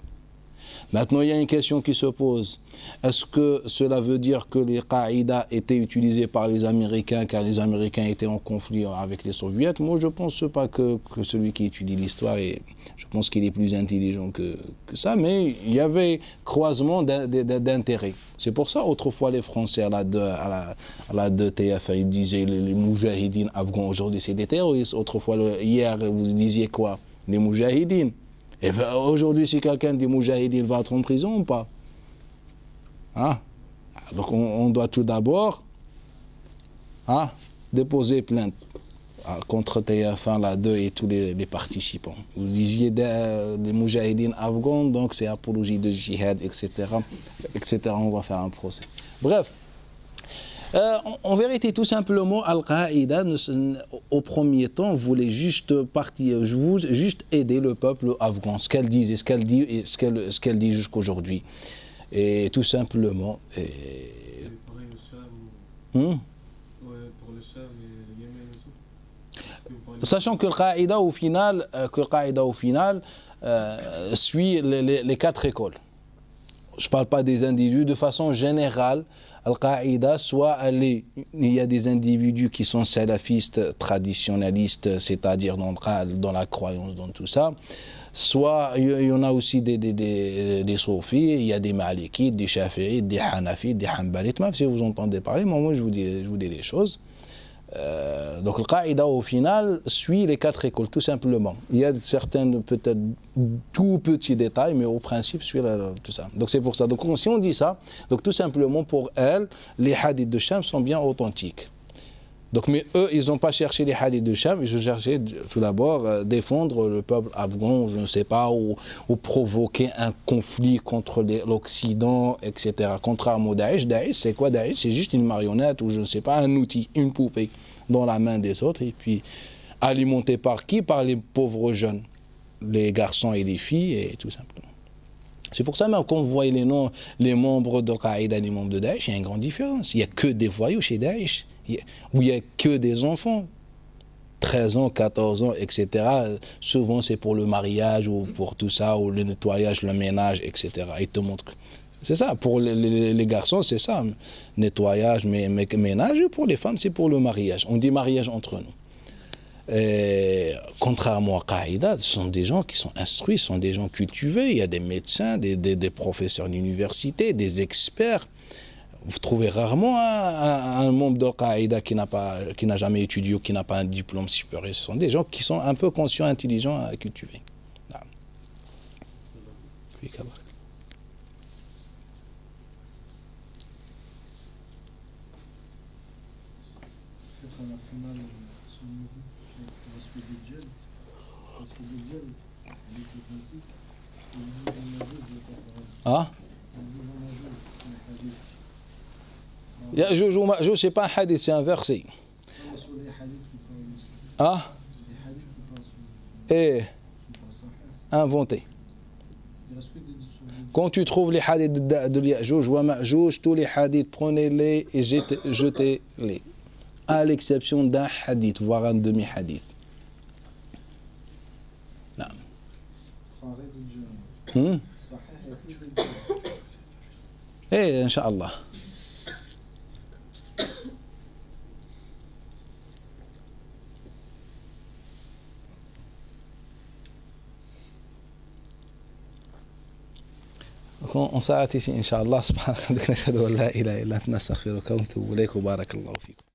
Maintenant, il y a une question qui se pose. Est-ce que cela veut dire que les Qaïda étaient utilisés par les Américains car les Américains étaient en conflit avec les Soviétiques? Moi, je ne pense pas que celui qui étudie l'histoire, je pense qu'il est plus intelligent que ça, mais il y avait croisement d'intérêts. C'est pour ça, autrefois, les Français à la TF1, ils disaient les moujahidines afghans, aujourd'hui c'est des terroristes. Autrefois, hier, vous disiez quoi? Les moujahidines. Et bien aujourd'hui, si quelqu'un dit Moujahidine va être en prison ou pas? Hein? Donc on doit tout d'abord déposer plainte contre TF1, la 2 et tous les participants. Vous disiez des Moujahidines afghans, donc c'est apologie de djihad, etc. On va faire un procès. Bref. En vérité, tout simplement, Al-Qaïda, au premier temps, voulait juste aider le peuple afghan, ce qu'elle dit et ce qu'elle dit jusqu'aujourd'hui. Et tout simplement. Pareil au Cham, pour le Cham et le Yémen aussi. Sachant que Al-Qaïda, au final, suit les 4 écoles. Je ne parle pas des individus, de façon générale. Al-Qaïda, soit il y a des individus qui sont salafistes, traditionnalistes, c'est-à-dire dans la croyance, dans tout ça, soit il y en a aussi des soufis, il y a des malikites, des shafi'ites, des hanafites, des hanbalites, même si vous entendez parler, moi je vous dis les choses. Donc Al-Qaïda au final suit les 4 écoles tout simplement. Il y a certains peut-être tout petits détails, mais au principe suit tout ça. Donc c'est pour ça. Donc si on dit ça, donc tout simplement pour elle, les hadiths de Cham sont bien authentiques. Donc, mais eux, ils n'ont pas cherché les hadiths de Cham, ils ont cherché tout d'abord défendre le peuple afghan, je ne sais pas, ou provoquer un conflit contre l'Occident, etc. Contrairement au Daesh, Daesh, c'est quoi Daesh? C'est juste une marionnette ou je ne sais pas, un outil, une poupée dans la main des autres, et puis alimenté par qui? Par les pauvres jeunes, les garçons et les filles, et tout simplement. C'est pour ça même quand vous voyez les membres d'Al-Qaïda, les membres de Daesh, il y a une grande différence. Il n'y a que des voyous chez Daesh, où il n'y a que des enfants. 13 ans, 14 ans, etc. Souvent c'est pour le mariage ou pour tout ça, ou le nettoyage, le ménage, etc. Ils te montrent que c'est ça. Pour les garçons, c'est ça. Nettoyage, ménage. Et pour les femmes, c'est pour le mariage. On dit mariage entre nous. Et, contrairement à Qaïda, ce sont des gens qui sont instruits, ce sont des gens cultivés. Il y a des médecins, des professeurs d'université, des experts. Vous trouvez rarement un membre d'Al-Qaïda qui n'a jamais étudié ou qui n'a pas un diplôme supérieur. Ce sont des gens qui sont un peu conscients, intelligents, cultivés. Ah? Je sais pas un hadith, c'est un verset. Ah? Et inventé. Quand tu trouves les hadiths de Ya'juj wa Ma'juj, tous les hadiths, prenez-les et jetez-les. À l'exception d'un hadith, voire un demi-hadith. Non. Eh, Inch'Allah. On s'arrête ici, Inch'Allah. Subhanallah, nashhadu an la ilaha illa anta nastaghfiruka wa natubu ilayk wa barakallahu fikum.